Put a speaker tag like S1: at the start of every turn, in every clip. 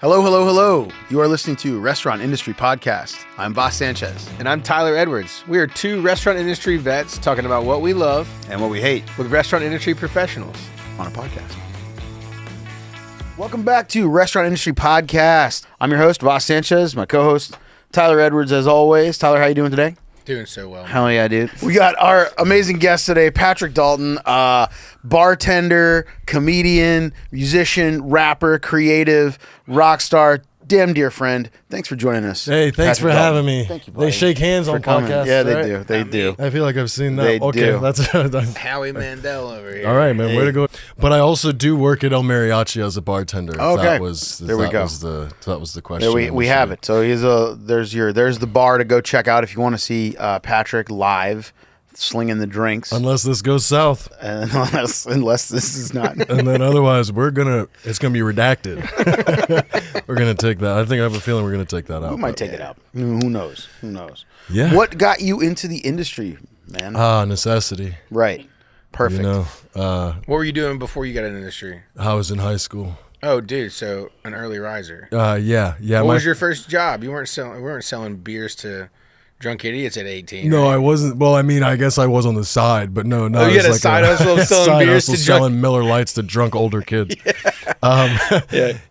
S1: Hello, hello, hello. You are listening to Restaurant Industry Podcast. I'm Voss Sanchez.
S2: And I'm Tyler Edwards. We are two restaurant industry vets talking about what we love
S1: And what we hate
S2: with restaurant industry professionals.
S1: on a podcast. Welcome back to Restaurant Industry Podcast. I'm your host, Voss Sanchez. My co-host, Tyler Edwards, as always. Tyler, how you doing today?
S2: Doing so well.
S1: Hell yeah, dude. We got our amazing guest today, Partrick Dalton, bartender, comedian, musician, rapper, creative, rock star, damn dear friend. Thanks for joining us.
S3: Hey, thanks for having me.
S1: Thank you, buddy.
S3: They shake hands on
S1: coming.
S3: podcasts.
S1: Yeah, they
S3: right?
S1: do. They do.
S3: I feel like I've seen that.
S1: They
S3: okay,
S1: do.
S3: that's
S2: Howie Mandel over here.
S3: all right, man. Way to go! But I also do work at El Mariachi as a bartender. If
S1: Okay.
S3: that was,
S1: There we go.
S3: That was the question.
S1: There we have it. So there's the bar to go check out if you want to see Partrick live slinging the drinks.
S3: Unless this goes south,
S1: unless this is not.
S3: and then otherwise it's gonna be redacted. We're gonna take that. I have a feeling we're gonna take that out.
S1: We might take it out. Who knows? Who knows?
S3: Yeah.
S1: What got you into the industry, man?
S3: Necessity.
S1: Right. Perfect.
S3: You know,
S2: What were you doing before you got in the industry?
S3: I was in high school.
S2: Oh, dude, so an early riser.
S3: Yeah.
S2: What was your first job? We weren't selling beers to drunk idiots at 18.
S3: No,
S2: right?
S3: I wasn't. Well, I mean, I guess I was on the side, but no.
S2: Oh, you had a side hustle of selling
S3: side
S2: beers
S3: hustle
S2: to drunk-
S3: selling Miller Lights to drunk older kids.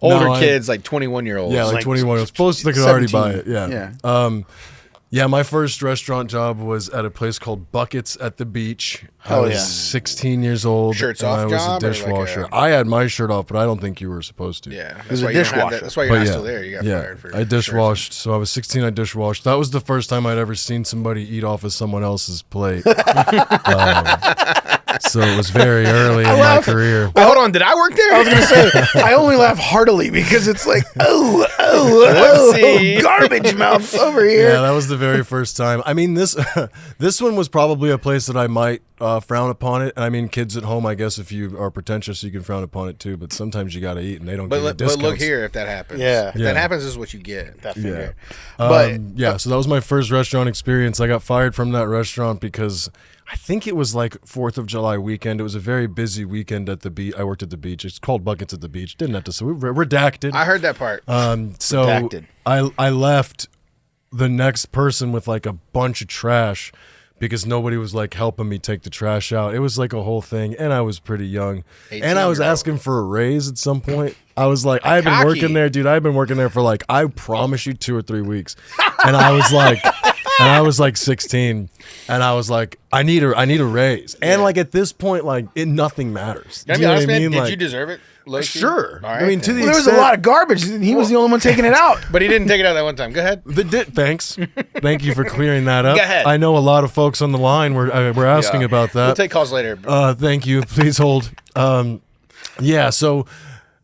S2: Older kids, like 21-year-olds.
S3: Yeah, like
S1: Like
S3: 21. I was supposed to could already buy it.
S1: 17.
S3: Yeah. Yeah, my first restaurant job was at a place called Buckets at the Beach. I was
S1: yeah.
S3: 16 years old.
S2: Shirts
S3: and
S2: off
S3: I was
S2: job
S3: a
S2: or like
S3: dishwasher.
S2: a-
S3: I had my shirt off, but I don't think you were supposed to.
S2: Yeah,
S1: was
S2: that's
S1: a
S2: why you don't have
S1: dishwasher.
S2: that. That's why you're
S3: But
S2: not
S3: yeah,
S2: still there. You got
S3: yeah.
S2: fired for
S3: I dishwashed. So I was 16. I dishwashed. That was the first time I'd ever seen somebody eat off of someone else's plate. So it was very early in my career.
S2: Wait, hold on. Did I work there?
S1: I was gonna say I only laugh heartily because it's like oh
S2: Whoopsie.
S1: garbage mouth over here.
S3: Yeah, that was the very first time. I mean, this one was probably a place that I might frown upon it. And I mean, kids at home, I guess if you are pretentious, you can frown upon it too. But sometimes you got to eat, and they don't give you
S2: But
S3: discounts.
S2: look here, if that happens.
S1: Yeah.
S2: If
S3: Yeah.
S2: that happens, this is what you get.
S1: Definitely.
S3: But
S1: But
S3: so that was my first restaurant experience. I got fired from that restaurant because I think it was like 4th of July weekend. It was a very busy weekend at the beach. I worked at the beach. It's called Buckets at the Beach. Didn't have to say. We redacted.
S2: I heard that part.
S3: So
S1: Redacted.
S3: I left the next person with like a bunch of trash because nobody was like helping me take the trash out. It was like a whole thing, and I was pretty young. And I was
S2: 18-year-old.
S3: asking for a raise at some point. I was like, I've been
S2: Cocky.
S3: working there, dude. I've been working there for like, I promise you 2 or 3 weeks. And I was like 16, and I was like, I need a raise. And like at this point, like nothing matters.
S2: Can I
S3: Do
S2: be
S3: you know
S2: honest,
S3: what I
S2: man?
S3: mean?
S2: Did you deserve it? Low-key?
S3: Sure.
S2: All right,
S3: I mean, to
S2: then.
S3: the
S1: there was a
S3: extent-
S1: lot of garbage, and he was the only one taking it out.
S2: But he didn't take it out that one time. Go ahead.
S3: Thanks. Thank you for clearing that up.
S2: Go ahead.
S3: I know a lot of folks on the line were asking about that.
S2: We'll take calls later.
S3: Thank you. Please hold. So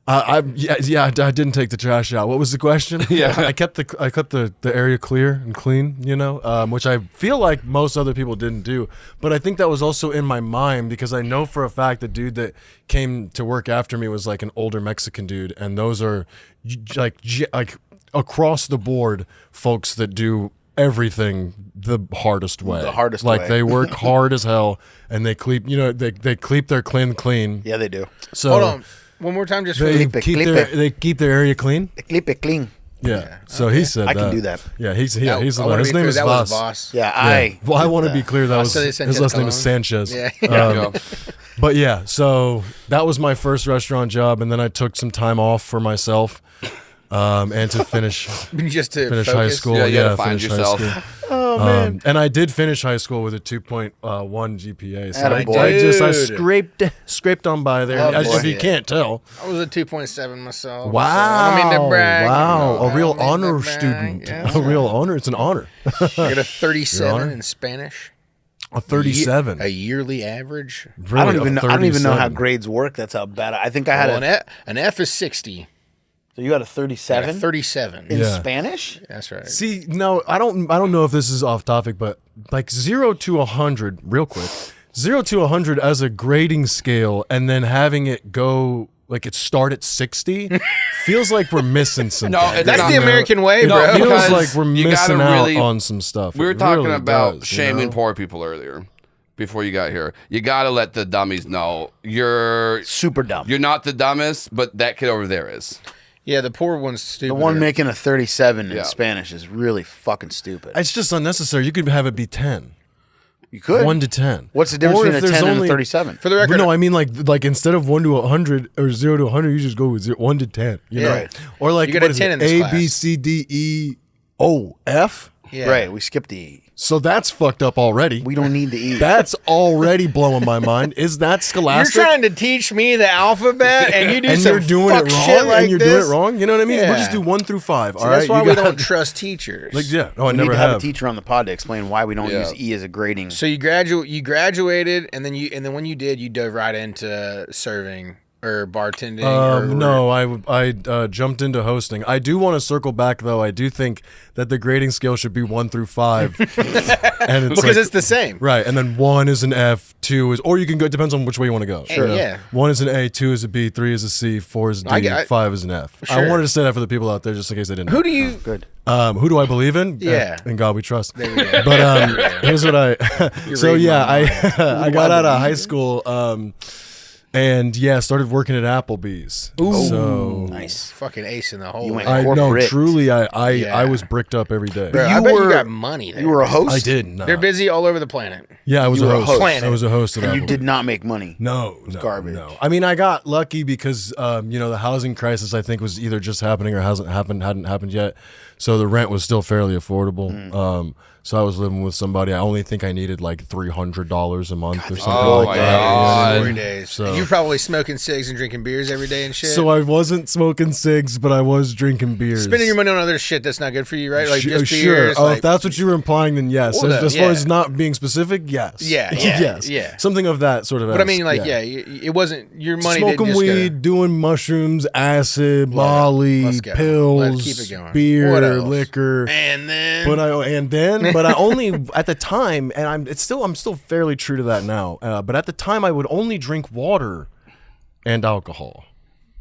S3: I didn't take the trash out. What was the question? Yeah, I kept the area clear and clean. You know, which I feel like most other people didn't do. But I think that was also in my mind because I know for a fact the dude that came to work after me was like an older Mexican dude, and those are like across the board folks that do everything the hardest way.
S1: The hardest
S3: like
S1: way.
S3: they work hard as hell, and they keep they keep their clean.
S1: Yeah, they do.
S3: So
S2: Hold on. One more time, just for
S3: they
S1: Clip it,
S3: keep
S1: clip
S3: their
S1: it.
S3: they keep their area clean.
S1: Clip it clean.
S3: Yeah. So he said
S1: I
S3: that.
S1: can do that.
S3: Yeah, he's the
S2: I
S3: one.
S2: wanna
S3: His
S2: be
S3: name
S2: clear,
S3: is
S2: that was
S3: Voss.
S2: Voss.
S1: Yeah,
S3: Yeah. Well, I want to be clear. That was
S2: Sanchez
S3: his last name is
S2: Colon.
S3: Sanchez.
S2: Yeah.
S3: But yeah, so that was my first restaurant job, and then I took some time off for myself, and to finish
S2: just to
S3: finish
S2: focus.
S3: high school.
S4: Yeah, you gotta find
S3: finish high
S4: yourself.
S3: school.
S1: Oh man.
S3: And I did finish high school with a 2.1 GPA. So
S1: Attaboy.
S3: I scraped on by there.
S2: Oh,
S3: As
S2: boy.
S3: if you can't tell.
S2: I was a 2.7 myself.
S3: Wow.
S2: So I don't mean to brag.
S3: Wow.
S2: I
S3: A real
S2: don't mean to
S3: honor
S2: brag.
S3: student.
S2: Yeah.
S3: A real honor. It's an honor.
S2: I got a 37
S3: honor?
S2: in Spanish.
S3: A 37.
S2: A yearly average.
S1: I don't even know. I don't even know how
S3: 37.
S1: grades work. That's how bad. I think I had
S2: Well, an F is 60.
S1: So you got a
S2: A
S1: 37
S2: 37.
S1: in
S3: Yeah.
S1: Spanish?
S2: That's right.
S3: See, no, I don't know if this is off topic, but like 0 to 100, real quick. 0 to 100 as a grading scale, and then having it go like it start at 60 feels like we're missing something.
S4: No, it's
S2: That's
S4: not-
S2: the American way,
S4: No,
S2: bro.
S3: It feels
S4: because
S3: like we're
S4: you gotta
S3: missing out
S4: really-
S3: on some stuff.
S4: We were
S3: It
S4: talking
S3: really
S4: about
S3: does, you
S4: shaming
S3: know?
S4: poor people earlier before you got here. You got to let the dummies know you're
S1: Super dumb.
S4: not the dumbest, but that kid over there is.
S2: Yeah, the poor one's stupid.
S1: The one making a 37
S4: Yeah.
S1: in Spanish is really fucking stupid.
S3: It's just unnecessary. You could have it be 10.
S1: You could.
S3: 1 to 10.
S1: What's the difference
S3: Or
S1: between
S3: if
S1: a
S3: there's
S1: 10 and a
S3: only-
S1: 37?
S2: For the
S3: But
S2: record,
S3: no, I mean like instead of 1 to 100 or 0 to 100, you just go with 1 to 10. You know?
S2: Yeah.
S3: Or like
S2: You get
S3: what
S2: a
S3: is
S2: 10
S3: it?
S2: in this
S3: A,
S2: class.
S3: B, C, D, E, O, F.
S2: yeah.
S1: Right, we skipped the E.
S3: So that's fucked up already.
S1: We don't need the E.
S3: That's already blowing my mind. Is that
S2: You're
S3: scholastic?
S2: trying to teach me the alphabet, and you do
S3: and
S2: some
S3: you're doing
S2: fuck
S3: it wrong,
S2: shit like
S3: and you're
S2: this.
S3: doing it wrong. You know what I mean? We'll
S2: Yeah.
S3: just do 1 through 5.
S2: See,
S3: all
S2: that's
S3: right,
S2: why
S3: you
S2: we
S3: got-
S2: don't trust teachers.
S3: Like yeah, no, I
S1: we
S3: never
S1: need to have a
S3: have.
S1: teacher on the pod to explain why we don't
S4: Yeah.
S1: use E as a grading.
S2: So you graduated, and then when you did, you dove right into serving or bartending.
S3: No, I jumped into hosting. I do want to circle back though. I do think that the grading scale should be 1 through 5, and it's
S2: because
S3: like,
S2: it's the same.
S3: right. And then 1 is an F, 2 is, or you can go. It depends on which way you want to go.
S2: Sure. Yeah.
S3: 1 is an A, 2 is a B, 3 is a C, 4 is a D,
S2: I-
S3: 5 is an F. I
S2: Sure.
S3: wanted to say that for the people out there, just in case they didn't.
S2: Who do you?
S1: Good.
S3: Who do I believe in?
S2: Yeah.
S3: In God we trust.
S2: There we go.
S3: But here's what I. So
S2: reading
S3: yeah,
S2: my mind.
S3: I got out of high school, and yeah, started working at Applebee's.
S2: Ooh.
S3: So
S1: Nice.
S2: Fucking ace in the hole.
S1: You went
S2: man.
S3: I no,
S1: corporate.
S3: truly, I
S2: Yeah.
S3: was bricked up every day.
S2: Bro, I
S1: You
S2: bet
S1: were-
S2: you got money there.
S1: You were a host?
S3: I did. Nah.
S2: They're busy all over the planet.
S3: Yeah, I was
S1: You
S3: a
S1: were a
S3: host.
S1: host.
S3: I was a host at
S1: And you
S3: Applebee's.
S1: did not make money.
S3: No,
S1: garbage.
S3: No, I mean, I got lucky because the housing crisis I think was either just happening or hadn't happened yet. So the rent was still fairly affordable. So I was living with somebody. I only think I needed like $300 a month or something
S4: Oh
S3: like
S4: my
S3: that.
S4: God.
S2: Glory days.
S3: So-
S2: You're probably smoking cigs and drinking beers every day and shit.
S3: So I wasn't smoking cigs, but I was drinking beers.
S2: spending your money on other shit that's not good for you, right? Like just
S3: Sure.
S2: beers.
S3: Oh,
S2: like,
S3: if that's what you were implying, then yes.
S2: Well,
S3: As
S2: yeah.
S3: far as not being specific, yes.
S2: Yeah,
S3: yes.
S2: yeah.
S3: Something of that sort of.
S2: but I mean, like, it wasn't your money.
S3: Smoking
S2: didn't just
S3: weed, doing mushrooms, acid, Molly,
S2: Let's go.
S3: pills,
S2: Let's keep it going. What
S3: beer,
S2: else?
S3: liquor.
S2: And then
S3: But I only at the time, and I'm still fairly true to that now. But at the time, I would only drink water and alcohol.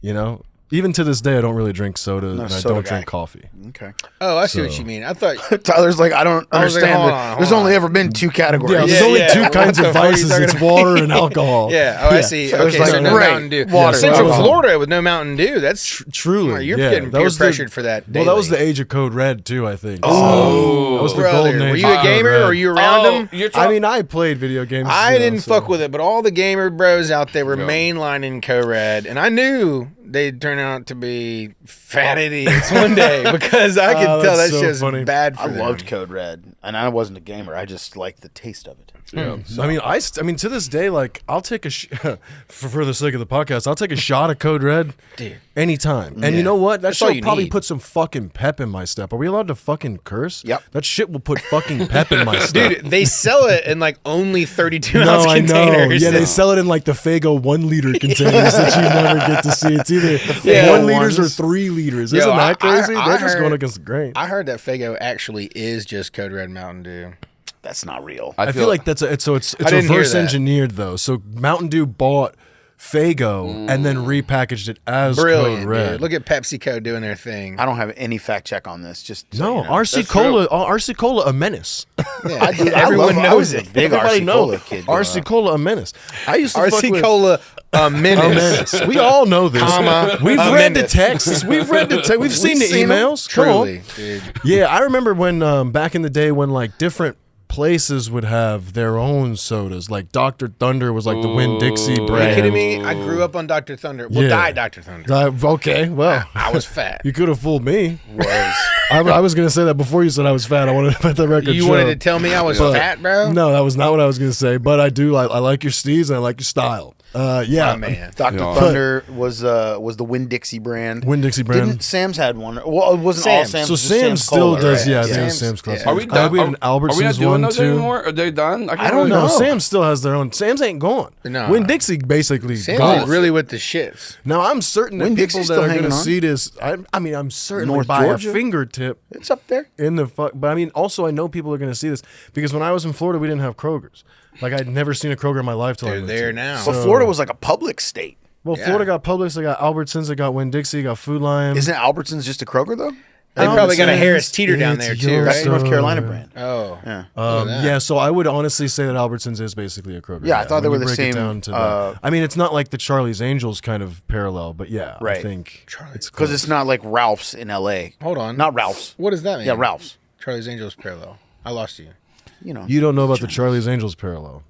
S3: You know, even to this day, I don't really drink soda, and I
S1: soda
S3: don't
S1: guy.
S3: drink coffee.
S1: Okay.
S2: oh, I see what
S3: So-
S2: you mean. I thought
S1: Tyler's like, I don't
S2: I was like,
S1: understand
S2: hold
S1: that.
S2: on,
S1: There's
S2: hold
S1: only
S2: on.
S1: ever been 2 categories.
S3: Yeah, there's
S2: Yeah,
S3: only
S2: yeah.
S3: 2
S2: What
S3: kinds
S2: the
S3: of
S2: fuck are you
S3: vices.
S2: talking
S3: It's
S2: about?
S3: water and alcohol.
S2: yeah. Oh, I see.
S1: So it's
S2: Okay, so
S1: like,
S2: no
S1: right,
S2: Mountain Dew.
S1: water,
S2: Central
S1: alcohol.
S2: Florida with no Mountain Dew. That's
S3: Truly,
S2: Well, you're
S3: yeah.
S2: getting
S3: That
S2: peer
S3: was the-
S2: pressured for that.
S3: Well, that was
S2: daily.
S3: the age of Code Red too. I think.
S2: Oh,
S3: that was the
S2: brother.
S3: golden age.
S2: Were you
S3: of
S2: a
S3: Code
S2: gamer
S3: Red.
S2: or were you around them?
S4: You're
S3: I
S4: talking.
S3: mean, I played video games.
S2: I
S3: you know,
S2: didn't
S3: so-
S2: fuck with it, but all the gamer bros out there were mainlining Co-Red, and I knew they'd turn out to be fat idiots one day because I could
S3: Oh,
S2: tell that
S3: that's so
S2: shit's
S3: funny.
S2: bad for
S1: I
S2: them.
S1: loved Code Red, and I wasn't a gamer. I just liked the taste of it.
S3: Yeah. I mean, I mean, to this day, like, I'll take a for the sake of the podcast, I'll take a shot of Code Red,
S2: Dude.
S3: anytime. And you know what? That
S2: That's all
S3: shit
S2: you
S3: will probably
S2: need.
S3: put some fucking pep in my step. Are we allowed to fucking curse?
S1: Yep.
S3: That shit will put fucking pep in my step.
S2: Dude, they sell it in like only 32
S3: No,
S2: ounce
S3: I know.
S2: containers.
S3: Yeah, they sell it in like the Fago 1 liter containers that you never get to see. It's either
S2: Fago
S3: 1 liters or
S1: ones.
S3: 3 liters.
S2: Yo,
S3: Isn't that crazy?
S2: I
S3: They're just
S2: heard-
S3: going against the grain.
S2: I heard that Fago actually is just Code Red Mountain Dew.
S1: That's not real.
S3: I feel like that's it's
S2: didn't hear
S3: reverse
S2: that.
S3: engineered though. So Mountain Dew bought Fago and then repackaged it as
S2: Brilliant,
S3: Code Red.
S2: dude. Look at PepsiCo doing their thing.
S1: I don't have any fact check on this. Just so
S3: No,
S1: you know.
S3: RC Cola, RC Cola, a menace.
S2: Yeah,
S1: I do.
S2: everyone
S1: I
S2: knows
S1: was a
S2: it.
S1: big
S3: Everybody
S1: RC
S3: knows
S1: Cola kid. growing
S3: RC
S1: up.
S3: Cola, a menace. I used to fuck
S2: RC
S3: with
S2: Cola, a
S3: a
S2: menace.
S3: menace. We all know this.
S2: Comma,
S3: We've
S2: a
S3: read the
S2: menace.
S3: texts. We've read the text. We've seen the
S1: seen 'em.
S3: emails. Come on.
S2: Truly, dude.
S3: Yeah, I remember when back in the day when like different places would have their own sodas. Like Dr. Thunder was like the Winn-Dixie
S2: Are
S3: brand.
S2: you kidding me? I grew up on Dr. Thunder. Well,
S3: Yeah.
S2: died Dr. Thunder.
S3: Okay, well,
S2: I was fat.
S3: you could have fooled me.
S1: Was
S3: I was gonna say that before you said I was fat. I wanted to let the record
S2: You
S3: show.
S2: wanted to tell me I was
S3: But-
S2: fat, bro?
S3: No, that was not what I was gonna say. But I do like I like your steez and I like your style. Yeah,
S2: My man.
S1: Dr.
S4: Yeah.
S1: Thunder was the Winn-Dixie brand.
S3: Winn-Dixie brand.
S1: Didn't Sam's had one? Well, it wasn't all
S2: Sam's.
S1: Sam's.
S3: So
S1: it was just
S3: Sam
S1: Sam's
S3: still
S1: Cola,
S3: does,
S1: right?
S3: yeah,
S2: Sam's-
S3: Sam's Club.
S2: yeah.
S4: Are we
S3: I
S4: done?
S3: we had an
S4: Are we
S3: Albertsons
S4: not doing
S3: one
S4: those
S3: too.
S4: anymore? Are they done?
S1: I don't
S3: No,
S1: know.
S3: Sam still has their own. Sam's ain't gone.
S2: No.
S3: Winn-Dixie basically
S2: Sam's
S3: gone.
S2: is really with the shits.
S3: Now I'm certain that
S1: Winn-Dixie's
S3: people that
S1: still
S3: are going
S1: hanging
S3: to
S1: on.
S3: see this. I mean, I'm certainly
S1: North
S3: by
S1: Georgia?
S3: a fingertip
S1: It's up there.
S3: in the fuck. But I mean, also I know people are going to see this because when I was in Florida, we didn't have Kroger's. Like I'd never seen a Kroger in my life till I
S2: They're
S3: moved
S2: there
S3: here.
S2: now.
S1: But Florida was like a public state.
S3: Well,
S2: Yeah.
S3: Florida got Publix, they got Albertsons, they got Winn-Dixie, got Food Lion.
S1: Isn't Albertsons just a Kroger though?
S2: They probably got a Harris
S3: Albertsons,
S2: Teeter down there
S3: it's
S2: too,
S3: your
S1: That's
S2: right?
S1: the North Carolina brand.
S2: Oh,
S1: Yeah.
S3: Yeah, so I would honestly say that Albertsons is basically a Kroger.
S1: Yeah, I thought they
S3: when
S1: were
S3: you
S1: the
S3: break it
S1: same,
S3: down to that. I mean, it's not like the Charlie's Angels kind of parallel, but yeah, I
S1: Right.
S3: think it's
S1: Because
S3: close.
S1: it's not like Ralph's in L.A.
S2: hold on.
S1: Not Ralph's.
S2: What does that mean?
S1: Yeah, Ralph's.
S2: Charlie's Angels parallel. I lost you.
S1: You know.
S3: You don't know about the Charlie's Angels parallel.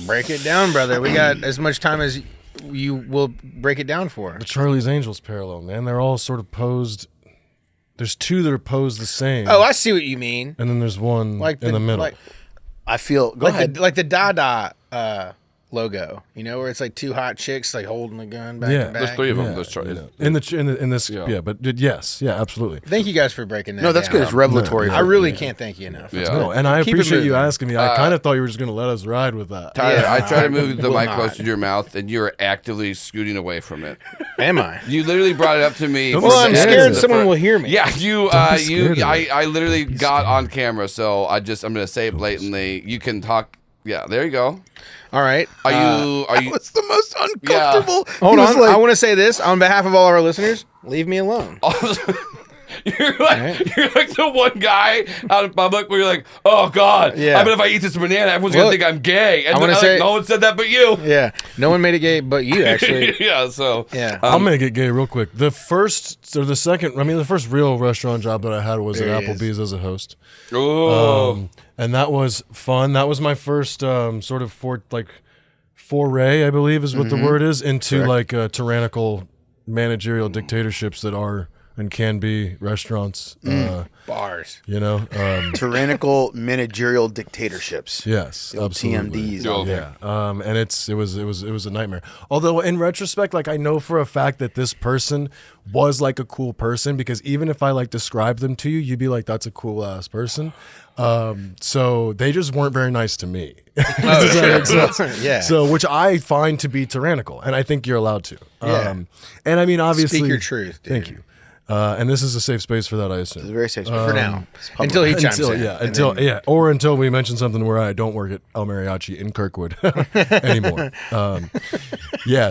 S2: Break it down, brother. We got as much time as you will break it down for.
S3: The Charlie's Angels parallel, man. They're all sort of posed. There's two that are posed the same.
S2: Oh, I see what you mean.
S3: And then there's one
S2: Like
S3: in the middle.
S2: Like,
S1: I feel. Go ahead.
S2: like the Dada logo, you know, where it's like two hot chicks like holding the gun back
S3: Yeah.
S2: to
S4: There's
S2: back.
S4: three of them.
S3: Yeah,
S4: There's Charlie.
S3: in this, yeah, but yes, yeah, absolutely.
S2: Thank you guys for breaking that.
S1: No, that's
S2: down.
S1: good. It's revelatory.
S2: I really can't thank you enough.
S4: Yeah.
S3: No, and I
S2: Keep it
S3: appreciate you
S2: moving.
S3: asking me. I kind of thought you were just going to let us ride with that.
S4: Tyler,
S2: Yeah,
S4: I try to move
S2: I
S4: the
S2: will
S4: mic
S2: not.
S4: close to your mouth, and you're actively scooting away from it.
S2: Am I?
S4: You literally brought it up to me.
S3: Don't
S4: for
S3: be
S2: Well, I'm
S3: scared.
S2: scared
S3: The
S2: someone will hear me.
S4: Yeah, you,
S3: Don't be scared of
S4: I
S3: it.
S4: literally got on camera, so I'm gonna say it blatantly. You can talk. Yeah, there you go.
S2: All right.
S4: Are you?
S1: It's the most uncomfortable.
S2: Hold
S1: He was
S2: on.
S1: like-
S2: I want to say this on behalf of all our listeners. Leave me alone.
S4: You're like the one guy out in public where you're like, oh God,
S2: Yeah.
S4: I bet if I eat this banana, everyone's gonna
S2: Look,
S4: think I'm gay. And
S2: I wanna
S4: like,
S2: say-
S4: no one said that but you.
S2: Yeah. No one made it gay but you, actually.
S4: Yeah. So
S2: Yeah.
S3: I'll make it gay real quick. The first real restaurant job that I had was
S2: There
S3: at
S2: he is.
S3: Applebee's as a host.
S4: oh,
S3: And that was fun. That was my first sort of foray, I believe is what the word is, into like tyrannical managerial dictatorships that are and can be restaurants.
S2: Bars.
S3: You know,
S1: tyrannical managerial dictatorships.
S3: yes, absolutely.
S1: TMDs.
S4: Yeah.
S3: And it was a nightmare. Although in retrospect, like I know for a fact that this person was like a cool person because even if I like describe them to you, you'd be like, "That's a cool ass person." So they just weren't very nice to me. Does that make sense?
S2: Yeah.
S3: So which I find to be tyrannical, and I think you're allowed to.
S2: Yeah.
S3: And I mean, obviously,
S2: Speak your truth, dude.
S3: Thank you. And this is a safe space for that, I
S1: It's
S3: assume.
S1: very safe
S2: For now. Until he chimes in.
S3: Or until we mention something where I don't work at El Mariachi in Kirkwood anymore.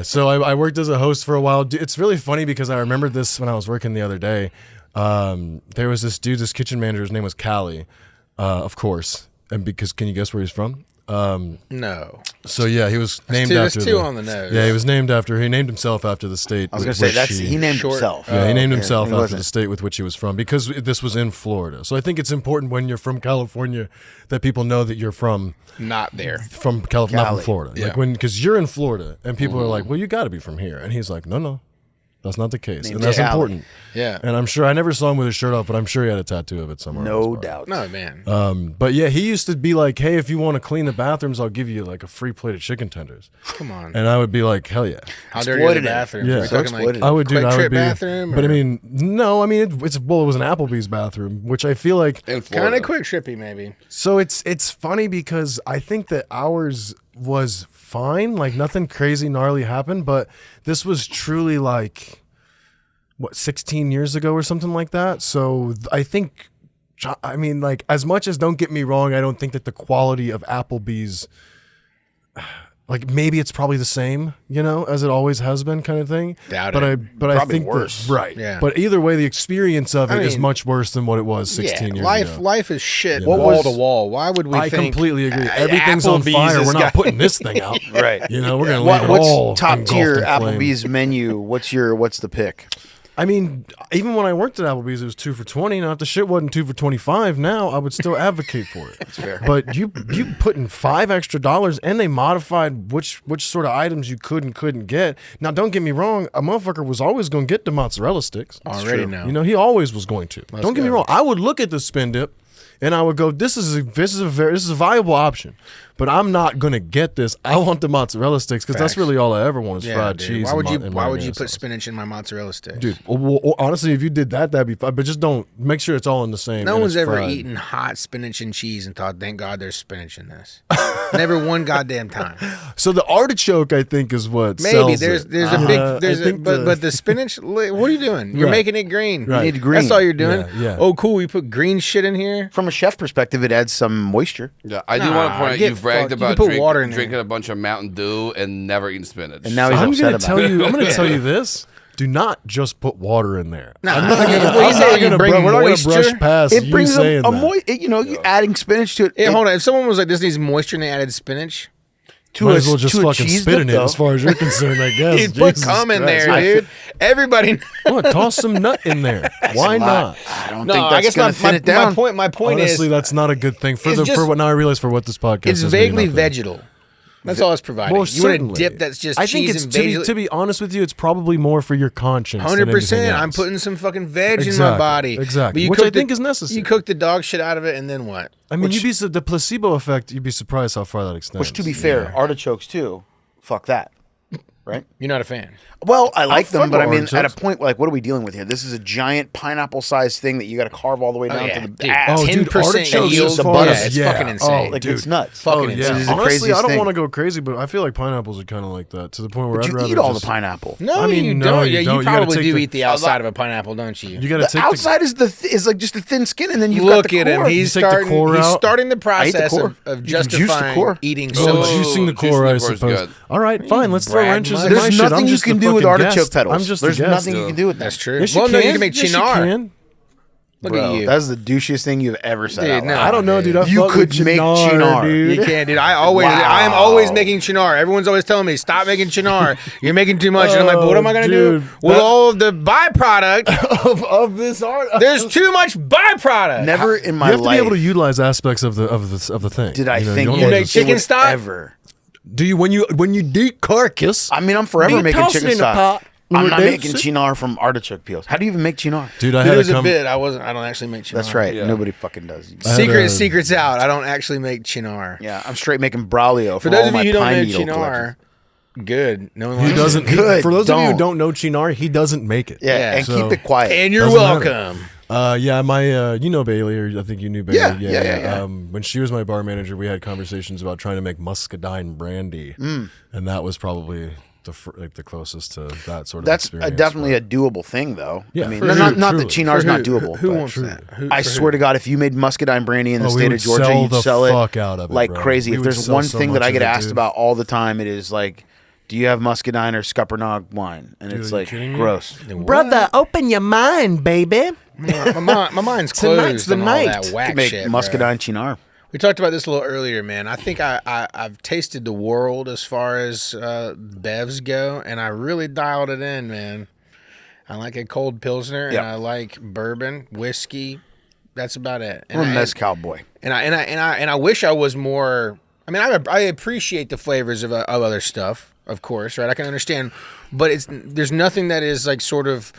S3: So I worked as a host for a while. It's really funny because I remembered this when I was working the other day. There was this dude, this kitchen manager, his name was Callie, of course. And because, can you guess where he's from?
S2: No.
S3: So yeah, he was named
S2: that's
S3: after
S2: two on the nose.
S3: Yeah, he named himself after the state.
S1: I was gonna say he named
S2: Short-
S1: himself.
S3: Yeah, he named
S1: okay.
S3: himself
S1: He
S3: after
S1: wasn't.
S3: the state with which he was from because this was in Florida. So I think it's important when you're from California that people know that you're from
S2: Not there.
S3: California, not from
S1: Cali.
S3: Florida.
S2: Yeah.
S3: Like because you're in Florida and people are like, well, you got to be from here, and he's like, no, that's not the case,
S1: Named
S3: and that's
S1: Cali.
S3: important.
S2: Yeah.
S3: And I'm sure I never saw him with his shirt off, but I'm sure he had a tattoo of it somewhere.
S1: No
S3: else.
S1: doubt.
S2: No, man.
S3: But yeah, he used to be like, hey, if you want to clean the bathrooms, I'll give you like a free plate of chicken tenders,
S2: Come on.
S3: and I would be like, hell yeah.
S2: How dirty are the
S1: Exploited it.
S2: bathrooms?
S3: Yeah.
S2: Are we
S3: So
S2: talking like
S1: exploited.
S3: I would do.
S2: quick
S3: I would
S2: trip
S3: be.
S2: bathroom?
S3: But I
S2: or-
S3: mean, no. I mean, it was an Applebee's bathroom, which I feel like.
S4: in Florida.
S2: kind of quick trippy, maybe.
S3: So it's funny because I think that ours was fine, like nothing crazy gnarly happened, but this was truly like 16 years ago or something like that. So I think, I mean, like as much as, don't get me wrong, I don't think that the quality of Applebee's, like maybe it's probably the same, as it always has been, kind of thing.
S2: Doubt
S3: but
S2: it.
S3: I
S1: Probably
S3: think
S1: worse.
S3: right.
S2: Yeah.
S3: But either way, the experience of it is
S2: mean,
S3: much worse than what it was 16 years ago.
S2: Life is shit.
S3: What
S2: Wall
S3: was-
S2: to wall. Why would we
S3: I
S2: think?
S3: completely agree. Everything's on
S2: Applebee's
S3: fire.
S2: is
S3: We're
S2: got-
S3: not putting this thing out.
S1: Right.
S3: We're gonna leave it all
S1: What's top tier
S3: engulfed in flame.
S1: Applebee's menu? What's the pick?
S3: I mean, even when I worked at Applebee's, it was 2 for $20. Now, if the shit wasn't 2 for $25, now I would still advocate for it. That's
S1: fair.
S3: But you put in $5 extra, and they modified which sort of items you could and couldn't get. Now, don't get me wrong, a motherfucker was always going to get the mozzarella sticks.
S2: Already know.
S3: He always was going to. Don't get me
S2: go.
S3: wrong. I would look at the spin dip, and I would go, "This is a viable option." But I'm not gonna get this. I want the mozzarella sticks because that's
S2: Facts.
S3: really all I ever want is
S2: Yeah,
S3: fried
S2: dude.
S3: cheese.
S2: Why would you?
S3: and
S2: Why would
S3: marinara
S2: you put
S3: sauce.
S2: spinach in my mozzarella sticks?
S3: Dude, well, honestly, if you did that, that'd be fine. But just don't make sure it's all in the same.
S2: No
S3: and
S2: one's
S3: it's
S2: ever
S3: fried.
S2: eaten hot spinach and cheese and thought, "Thank God there's spinach in this." Never one goddamn time.
S3: So the artichoke, I think, is what
S2: Maybe
S3: sells
S2: there's
S3: it.
S2: a big
S3: I think
S2: but the spinach. What are you doing? You're
S3: Right.
S2: making it green.
S3: Right.
S1: You need green.
S2: That's all you're doing.
S3: Yeah.
S2: Oh, cool. We put green shit in here.
S1: From a chef perspective, it adds some moisture.
S4: Yeah, I do want to point out
S2: get
S4: you bragged
S2: fucked. You
S4: about
S2: can put water in there.
S4: drinking a bunch of Mountain Dew and never eating spinach.
S1: And now he's
S3: I'm
S1: upset
S3: gonna
S1: about
S3: tell
S1: it.
S3: you. I'm gonna tell you this. do not just put water in there.
S2: Nah,
S3: I'm not gonna,
S2: well,
S3: I'm not gonna
S2: bring
S3: we're not gonna brush
S2: moisture.
S3: past
S1: It
S3: you
S1: brings
S3: saying
S1: a
S3: that.
S1: you adding spinach to it.
S2: Hey, hold on. If someone was like, "This needs moisture," and they added spinach,
S3: Might as well just
S1: to a
S3: fucking
S1: cheese
S3: spit
S1: dip,
S3: in it,
S1: though.
S3: as far as you're concerned, I guess.
S2: you'd put
S3: Jesus
S2: cum in
S3: Christ.
S2: there, dude. Everybody.
S3: Oh, toss some nut in there. Why not?
S1: I don't
S2: No,
S1: think
S2: I
S1: that's
S2: guess
S1: going to thin it down.
S2: my point
S3: Honestly,
S2: is,
S3: that's not a good thing for
S2: it's just-
S3: what now I realize for what this podcast
S2: it's
S3: is.
S2: vaguely
S3: nothing.
S2: vegetal. That's all it's providing.
S3: Well,
S2: You want a
S3: certainly.
S2: dip that's just
S3: I think
S2: cheese
S3: it's
S2: and basil.
S3: to be honest with you, it's probably more for your conscience.
S2: 100%. I'm putting some fucking veg in my body.
S3: Exactly.
S2: But you
S3: Which I
S2: cook
S3: think is necessary.
S2: You cook the dog shit out of it, and then what?
S3: I mean, the placebo effect. You'd be surprised how far that extends.
S1: Which, to be fair, artichokes too. Fuck that. Right?
S2: You're not a fan.
S1: Well, I like them,
S3: fuck
S1: but I
S3: with
S1: mean, at a
S3: artichokes.
S1: point, like, what are we dealing with here? This is a giant pineapple-sized thing that you got to carve all the way down to the
S2: dude.
S1: ass.
S3: Oh, dude,
S2: 10%
S3: artichokes
S2: yield.
S1: as far
S2: Yeah,
S1: as-
S2: it's
S3: yeah.
S2: fucking insane.
S3: Oh,
S1: Like,
S3: dude.
S1: it's nuts.
S2: Fucking
S3: Oh,
S2: insane.
S3: yeah.
S1: This is the
S3: Honestly,
S1: craziest
S3: I don't
S1: thing.
S3: want to go crazy, but I feel like pineapples are kind of like that to the point where
S1: But
S3: I'd
S1: you
S3: rather
S1: eat all the
S3: just-
S1: pineapple.
S2: No,
S3: I mean,
S2: you
S3: no,
S2: don't.
S3: you
S2: Yeah,
S3: don't.
S2: you
S3: You gotta
S2: probably
S3: take
S2: do
S3: the-
S2: eat the outside of a pineapple, don't you?
S3: You got to
S1: The
S3: take
S1: outside is like just a thin skin, and then you've
S2: Look
S1: got the
S2: at him.
S1: core.
S2: He's
S3: You take the core out.
S2: starting the
S1: I ate the
S2: process
S1: core.
S2: of
S1: You can juice the
S2: justifying
S1: core.
S2: eating
S3: Oh,
S2: so.
S3: juicing the
S4: juicing
S3: core,
S4: the
S3: I
S4: core is
S3: suppose.
S4: good.
S3: All right, fine. Let's throw
S2: brag
S3: wrenches
S2: much.
S3: in my
S1: There's
S3: shit. I'm
S1: nothing you
S3: just
S1: can
S3: the
S1: do with
S3: fucking
S1: artichoke
S3: guest.
S1: petals.
S3: I'm just the
S1: There's
S3: guest.
S1: nothing you can do with that.
S2: That's true.
S3: Yes,
S2: Well,
S3: you
S2: no,
S3: can.
S2: you can make
S3: Yes, you
S2: chinar.
S3: can.
S2: Look
S1: Bro,
S2: at you.
S1: that's the douchiest thing you've ever said.
S2: Dude,
S1: out
S2: no.
S1: loud.
S3: I don't know, dude. I
S1: You
S3: fuck
S1: could
S3: with
S1: make
S3: chinar,
S1: chinar.
S3: dude.
S2: You can't, dude. I am
S1: Wow.
S2: always making chinar. Everyone's always telling me, stop making chinar. You're making too much. And I'm like, but what am I going to do?
S3: dude,
S2: With
S3: that-
S2: all of the byproduct,
S3: of this art.
S2: there's too much byproduct.
S1: Never in my
S3: You have to
S1: life
S3: be able to utilize aspects of the thing.
S1: did I
S3: You know,
S1: think
S3: don't
S2: You
S3: wanna
S2: make
S3: just-
S2: chicken
S1: would
S2: stock?
S1: ever.
S3: Do you when you decarcass?
S1: I mean, I'm forever
S3: Do you
S1: making
S3: toss it
S1: chicken
S3: in a
S1: stock.
S3: pot?
S1: I'm
S3: With
S1: not
S3: this
S1: making
S3: shit?
S1: chinar from artichoke peels. How do you even make chinar?
S3: Dude, I
S2: It
S3: had
S2: was
S3: to
S2: a
S3: come.
S2: bit. I don't actually make chinar.
S1: That's right.
S4: Yeah.
S1: Nobody fucking does.
S2: Secrets out. I don't actually make chinar.
S1: Yeah, I'm straight making braulio
S2: For
S1: from
S2: those
S1: all
S2: of
S1: my
S2: you who don't
S1: pine
S2: know
S1: needle
S2: chinar,
S1: collections.
S2: good. No one
S3: He
S2: likes
S3: doesn't.
S2: it.
S1: Good,
S3: For those of you
S1: don't.
S3: who don't know chinar, he doesn't make it.
S1: Yeah,
S2: Yeah.
S1: and
S3: So-
S1: keep it quiet.
S2: And you're
S3: Doesn't matter.
S2: welcome.
S3: Yeah, my, you know Bailey, or I think you knew Bailey.
S1: Yeah.
S3: When she was my bar manager, we had conversations about trying to make muscadine brandy, and that was probably the closest to that sort of.
S1: That's
S3: experience,
S1: definitely
S3: but-
S1: a doable thing, though.
S3: Yeah,
S1: I mean,
S3: for
S1: not
S3: sure,
S1: that
S3: truly.
S1: chinar's
S2: For
S1: not
S2: who?
S1: doable.
S2: Who
S1: but
S2: wants that? Who-
S1: I
S2: for
S1: swear
S2: who?
S1: to God, if you made muscadine brandy in the
S3: Oh, we
S1: state
S3: would
S1: of Georgia,
S3: sell
S1: you'd
S3: the
S1: sell it
S3: fuck out of it,
S1: like
S3: bro.
S1: crazy.
S3: We
S1: If
S3: would
S1: there's
S3: sell
S1: one
S3: so
S1: thing that
S3: much
S1: I
S3: of
S1: get
S3: it,
S1: asked
S3: dude.
S1: about all the time, it is like, do you have muscadine or scuppernong wine? And it's
S3: are you
S1: like
S3: kidding me?
S1: gross.
S3: Brother, open your mind, baby.
S2: My mind's
S3: Tonight's
S2: closed
S3: the
S2: on all
S3: night.
S2: that
S1: You
S2: whack
S1: can make
S2: shit.
S1: muscadine chinar.
S2: We talked about this a little earlier, man. I think I've tasted the world as far as bevs go, and I really dialed it in, man. I like a cold pilsner,
S1: Yep.
S2: and I like bourbon, whiskey. That's about it. And
S1: I'm a
S2: I-
S1: mezcal boy.
S2: And I wish I was more. I mean, I appreciate the flavors of other stuff, of course, right? I can understand, but there's nothing that is like sort of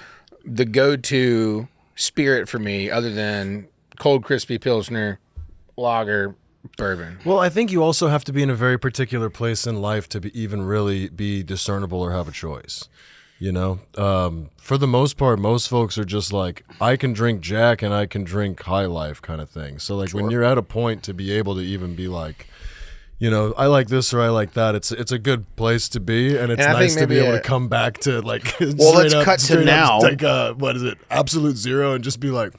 S2: the go-to spirit for me other than cold, crispy pilsner, lager, bourbon.
S3: Well, I think you also have to be in a very particular place in life to even really be discernible or have a choice. You know, for the most part, most folks are just like, I can drink Jack and I can drink High Life kind of thing. So like when you're at a point to be able to even be like, you know, I like this or I like that. It's a good place to be, and it's
S2: And I
S3: nice
S2: think
S3: to be
S2: maybe
S3: able to come back to like.
S1: Well, let's cut to now.
S3: Like what is it? Absolute zero, and just be like,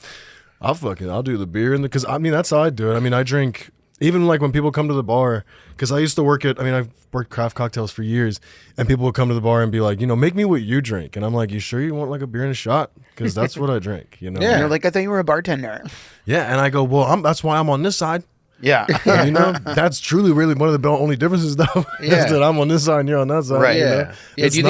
S3: I'll do the beer, and because I mean that's how I do it. I mean I drink even like when people come to the bar, because I used to work at. I mean I've worked craft cocktails for years, and people would come to the bar and be like, you know, make me what you drink, and I'm like, you sure you want like a beer and a shot? Because that's what I drink. You know.
S2: Yeah.
S1: And you're like, I thought you were a bartender.
S3: Yeah, and I go, well, that's why I'm on this side.
S1: Yeah.
S3: You know, that's truly really one of the only differences, though.
S2: Yeah.
S3: Is that I'm on this side and you're on that side.
S1: Right.
S3: you
S2: Yeah,
S3: know?
S2: yeah.
S3: It's
S2: Do you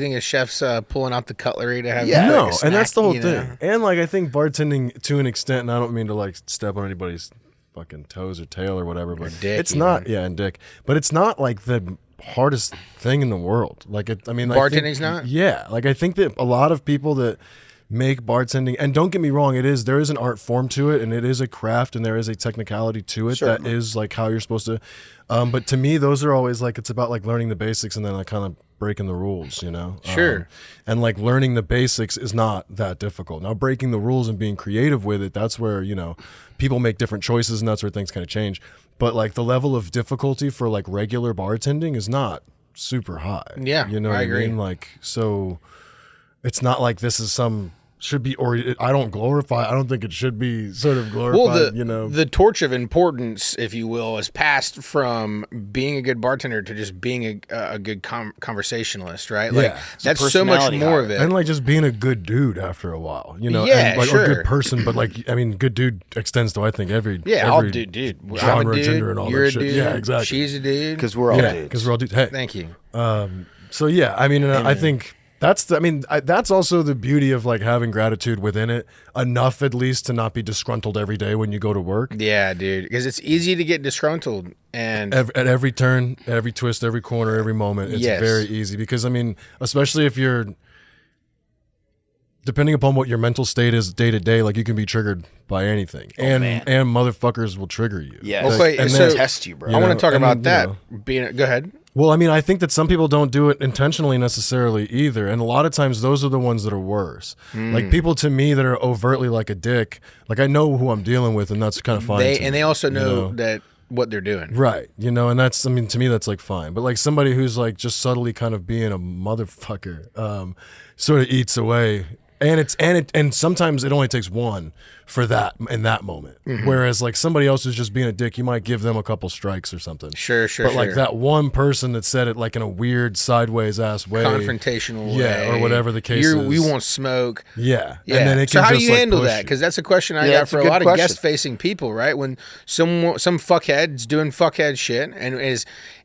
S2: think
S3: not
S2: a chef's pulling out the cutlery to have?
S1: Yeah.
S2: like, a
S3: No,
S2: snack,
S3: and that's the whole
S2: you
S3: thing.
S2: know?
S3: And like I think bartending to an extent, and I don't mean to like step on anybody's fucking toes or tail or whatever, but
S2: dick
S3: it's
S2: even.
S3: not. Yeah, and dick, but it's not like the hardest thing in the world. Like I mean,
S2: Bartending's not?
S3: Yeah, like I think that a lot of people that make bartending, and don't get me wrong, there is an art form to it, and it is a craft, and there is a technicality to it that is like how you're supposed to. But to me, those are always like it's about like learning the basics and then like kind of breaking the rules, you know.
S2: Sure.
S3: And like learning the basics is not that difficult. Now breaking the rules and being creative with it, that's where, you know, people make different choices and that's where things kind of change. But like the level of difficulty for like regular bartending is not super high.
S2: Yeah,
S3: You know
S2: I
S3: what
S2: agree.
S3: I mean? Like, so it's not like this is some should be, or I don't glorify. I don't think it should be sort of glorified.
S2: Well, the torch of importance, if you will, is passed from being a good bartender to just being a good conversationalist, right? Like
S3: Yeah.
S2: that's so much more of it.
S3: And like just being a good dude after a while,
S2: Yeah,
S3: and like
S2: sure.
S3: a good person. But like, I mean, good dude extends to I think every
S2: all
S3: every
S2: dude. I'm
S3: genre,
S2: a dude,
S3: gender, and all
S2: you're
S3: that
S2: a
S3: shit.
S2: dude,
S3: Yeah, exactly.
S2: She's a dude.
S1: Because we're all dudes.
S3: Because we're all dudes. Hey,
S2: Thank you.
S3: So yeah, I mean, and I think that's also the beauty of like having gratitude within it enough, at least, to not be disgruntled every day when you go to work.
S2: Yeah, dude. Because it's easy to get disgruntled, and
S3: At every turn, every twist, every corner, every moment, it's
S2: Yes.
S3: very easy. Because I mean, especially if you're, depending upon what your mental state is day to day, like you can be triggered by anything, and motherfuckers will trigger you.
S1: Yeah.
S2: Okay,
S1: and
S2: so-
S1: then test you, bro.
S2: I want to talk
S3: and,
S2: about
S3: you
S2: that.
S3: know.
S2: Go ahead.
S3: Well, I mean, I think that some people don't do it intentionally necessarily either. And a lot of times those are the ones that are worse. Like people to me that are overtly like a dick, like I know who I'm dealing with and that's kind of fine.
S2: They also know that what they're doing.
S3: Right. And that's, I mean, to me, that's like fine. But like somebody who's like just subtly kind of being a motherfucker, sort of eats away. And sometimes it only takes one for that in that moment. Whereas like somebody else who's just being a dick, you might give them a couple strikes or something.
S2: Sure.
S3: But like that one person that said it like in a weird sideways ass way,
S2: confrontational way.
S3: or whatever the case is.
S2: We won't smoke.
S3: Yeah.
S2: Yeah.
S3: And then it
S2: So
S3: can
S2: how do
S3: just,
S2: you
S3: like,
S2: handle
S3: push
S2: that?
S3: you.
S2: Because that's a question I
S1: Yeah,
S2: got
S1: that's
S2: for
S1: a
S2: a
S1: good
S2: lot of
S1: question.
S2: guest-facing people, right? When some fuckhead's doing fuckhead shit and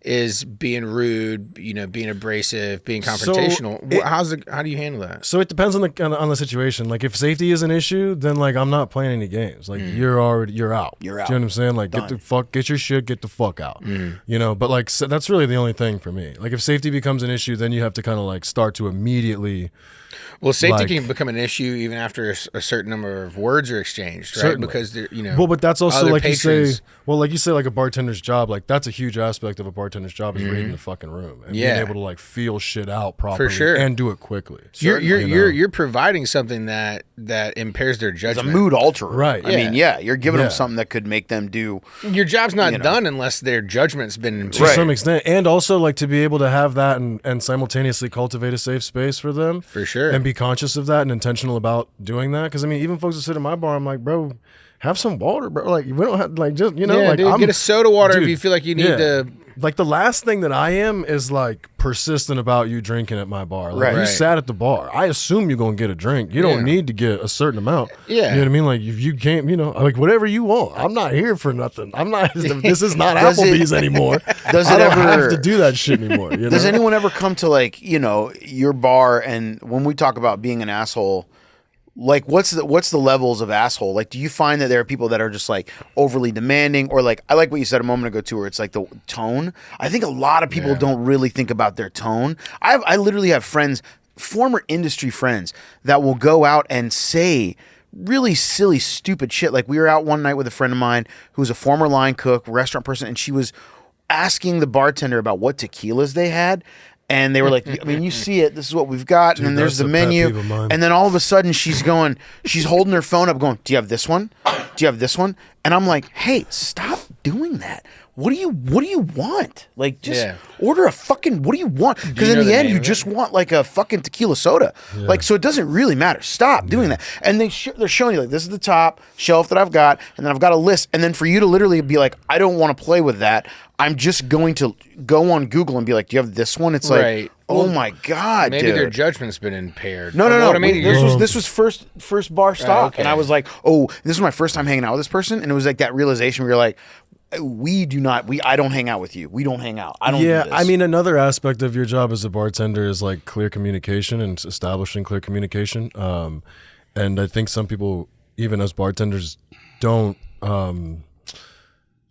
S2: is being rude, being abrasive, being confrontational. How do you handle that?
S3: So it depends on the situation. Like if safety is an issue, then like I'm not playing any games. Like you're out.
S1: You're out.
S3: Do you know what I'm saying? Like get your shit, get the fuck out. But like so that's really the only thing for me. Like if safety becomes an issue, then you have to kind of like start to immediately.
S2: Well, safety
S3: like-
S2: can become an issue even after a certain number of words are exchanged, right?
S3: Certainly.
S2: Because
S3: Well, but that's also
S2: other
S3: like you
S2: patrons-
S3: say. Well, like you say, like a bartender's job. Like that's a huge aspect of a bartender's job is reading the fucking room and
S2: Yeah.
S3: being able to like feel shit out properly
S2: sure.
S3: and do it quickly.
S2: You're providing something that impairs their
S1: It's a
S2: judgment.
S1: mood alterer.
S3: Right.
S1: I mean, you're giving
S3: Yeah.
S1: them something that could make them do.
S2: Your job's not done unless their judgment's been
S3: To
S1: Right.
S3: some extent, and also like to be able to have that and simultaneously cultivate a safe space for them,
S2: For sure.
S3: and be conscious of that and intentional about doing that. Because I mean, even folks that sit in my bar, I'm like, bro, have some water, bro. Like we don't have like just
S2: Yeah,
S3: like
S2: dude, get a soda water if
S3: dude,
S2: you feel like you need
S3: yeah.
S2: to.
S3: Like the last thing that I am is like persistent about you drinking at my bar. Like
S1: Right.
S3: you
S2: Right.
S3: sat at the bar. I assume you're gonna get a drink. You
S2: Yeah.
S3: don't need to get a certain amount.
S2: Yeah.
S3: You know what I mean? Like if you can't, like whatever you want. I'm not here for nothing. I'm not. This is not
S1: Does it-
S3: Applebee's anymore.
S1: Does
S3: I
S1: it
S3: don't
S1: ever-
S3: have to do that shit anymore. You know?
S1: Does anyone ever come to like your bar and when we talk about being an asshole, like what's the levels of asshole? Like, do you find that there are people that are just like overly demanding, or like I like what you said a moment ago too, where it's like the tone. I think a lot of people don't really think about their tone. I literally have friends, former industry friends, that will go out and say really silly, stupid shit. Like we were out one night with a friend of mine who was a former line cook, restaurant person, and she was asking the bartender about what tequilas they had. And they were like, I mean, you see it. This is what we've got.
S3: Dude,
S1: and then there's
S3: that's
S1: the
S3: a pet
S1: menu.
S3: peeve of mine.
S1: And then all of a sudden she's holding her phone up going, do you have this one? Do you have this one? And I'm like, hey, stop doing that. What do you want? Like, just order a fucking, what do you want? Because
S2: you
S1: in
S2: know
S1: the
S2: the
S1: end,
S2: name
S1: you
S2: of
S1: just want like a fucking tequila soda. Like, so it doesn't really matter. Stop doing that. And they're showing you like, this is the top shelf that I've got. And then I've got a list. And then for you to literally be like, I don't want to play with that. I'm just going to go on Google and be like, do you have this one? It's like,
S2: Right.
S1: oh
S2: Well,
S1: my God,
S2: Maybe
S1: dude.
S2: their judgment's been impaired.
S1: No.
S2: What I mean,
S1: This was first bar stock,
S2: okay.
S1: and I was like, oh, this is my first time hanging out with this person, and it was like that realization where you're like, I don't hang out with you. We don't hang out. I don't.
S3: Yeah,
S1: do this.
S3: I mean, another aspect of your job as a bartender is like clear communication and establishing clear communication. And I think some people, even as bartenders, don't.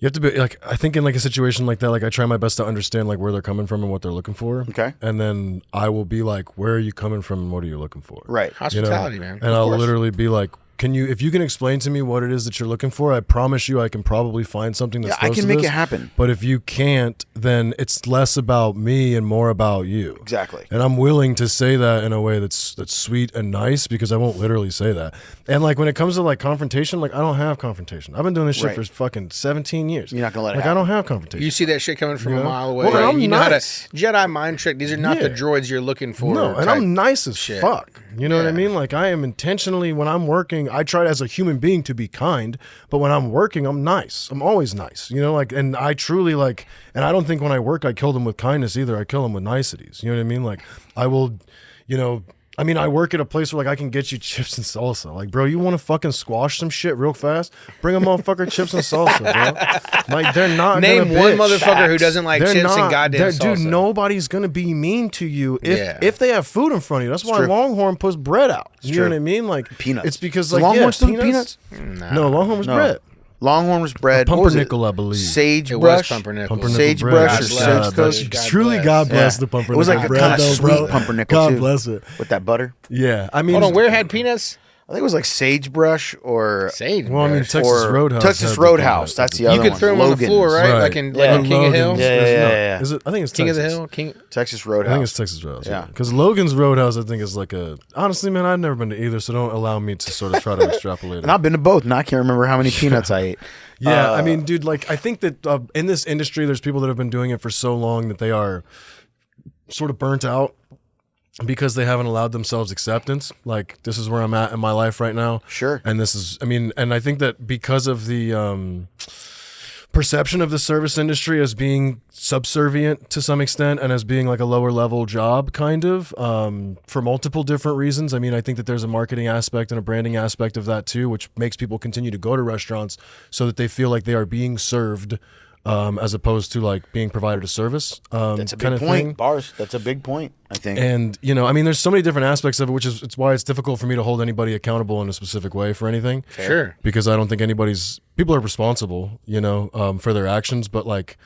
S3: You have to be like, I think in like a situation like that, like I try my best to understand like where they're coming from and what they're looking for.
S1: Okay.
S3: And then I will be like, where are you coming from and what are you looking for?
S1: Right.
S2: Hospitality, man.
S3: And I'll literally be like, if you can explain to me what it is that you're looking for, I promise you I can probably find something that's
S1: Yeah, I
S3: close
S1: can
S3: to
S1: make
S3: this.
S1: it happen.
S3: But if you can't, then it's less about me and more about you.
S1: Exactly.
S3: And I'm willing to say that in a way that's sweet and nice, because I won't literally say that. And like when it comes to like confrontation, like I don't have confrontation. I've been doing this shit
S1: Right.
S3: for fucking 17 years.
S1: You're not gonna let it
S3: like
S1: happen.
S3: I don't have confrontation.
S2: You see that shit coming from
S3: You
S2: a
S3: know?
S2: mile away.
S3: Well, and I'm
S2: you
S3: nice.
S2: know how to Jedi mind trick. These are not the
S3: Yeah.
S2: droids you're looking for.
S3: No, and
S2: type
S3: I'm nice as
S2: shit.
S3: fuck. You know what I
S2: Yeah.
S3: mean? Like I am intentionally, when I'm working, I try as a human being to be kind, but when I'm working, I'm nice. I'm always nice, you know, like, and I truly like, and I don't think when I work, I kill them with kindness either. I kill them with niceties. You know what I mean? Like I will, you know, I mean, I work at a place where like I can get you chips and salsa. Like, bro, you want to fucking squash some shit real fast? Bring a motherfucker chips and salsa, bro. Like, they're not
S2: Name
S3: gonna
S2: one
S3: bitch.
S2: motherfucker who doesn't like
S3: They're
S2: chips and
S3: not-
S2: goddamn
S3: they're-
S2: salsa.
S3: Dude, nobody's gonna be mean to you if they have food in front of you. That's why
S1: true.
S3: Longhorn puts bread out. You
S1: true.
S3: know what I mean? Like
S1: Peanuts.
S3: It's because
S1: Does
S3: like
S1: Longhorn
S3: yeah,
S1: still do peanuts?
S3: No, Longhorn was
S1: No.
S3: bread.
S1: Longhorn was bread. What was it?
S3: Pumpernickel, I believe.
S1: Sagebrush.
S2: pumpernickel.
S3: Pumpernickel
S1: Sagebrush
S3: bread.
S1: or
S3: God
S1: sage
S3: bless.
S1: toast.
S2: God
S3: Truly,
S2: bless.
S3: God bless
S1: Yeah.
S3: the
S1: It
S3: pumpernickel
S1: was like a
S3: bread,
S1: kind of
S3: though,
S1: sweet
S3: bro.
S1: pumpernickel
S3: God
S1: too,
S3: bless it.
S1: with that butter.
S3: Yeah, I mean,
S2: Hold on, where had peanuts?
S1: I think it was like sagebrush or
S2: Sage.
S3: well, I mean,
S2: brush.
S3: Texas
S1: or
S3: Roadhouse.
S1: Texas
S3: had the
S1: Roadhouse.
S3: peanut.
S1: That's the
S2: You
S1: other
S2: could
S1: one.
S2: throw them on the
S1: Logan's.
S2: floor, right?
S3: Right.
S2: Like in
S1: Yeah.
S2: like King of Hill.
S1: Yeah, yeah, yeah.
S3: Is it? I think it's
S2: King of
S3: Texas.
S2: the Hill. King.
S1: Texas
S3: I
S1: Roadhouse.
S3: think it's Texas Roadhouse.
S1: Yeah.
S3: Because Logan's Roadhouse, I think, is like a. Honestly, man, I've never been to either, so don't allow me to sort of try to extrapolate it.
S1: And I've been to both, and I can't remember how many peanuts I ate.
S3: Yeah, I mean, dude, like I think that in this industry, there's people that have been doing it for so long that they are sort of burnt out because they haven't allowed themselves acceptance. Like, this is where I'm at in my life right now.
S1: Sure.
S3: And this is, I mean, and I think that because of the perception of the service industry as being subservient to some extent and as being like a lower level job kind of for multiple different reasons. I mean, I think that there's a marketing aspect and a branding aspect of that too, which makes people continue to go to restaurants so that they feel like they are being served as opposed to like being provided a service.
S1: That's a big
S3: kind of
S1: point.
S3: thing.
S1: Bars. That's a big point, I think.
S3: And, you know, I mean, there's so many different aspects of it, which is it's why it's difficult for me to hold anybody accountable in a specific way for anything.
S2: Sure.
S3: Because I don't think people are responsible, you know, for their actions, but like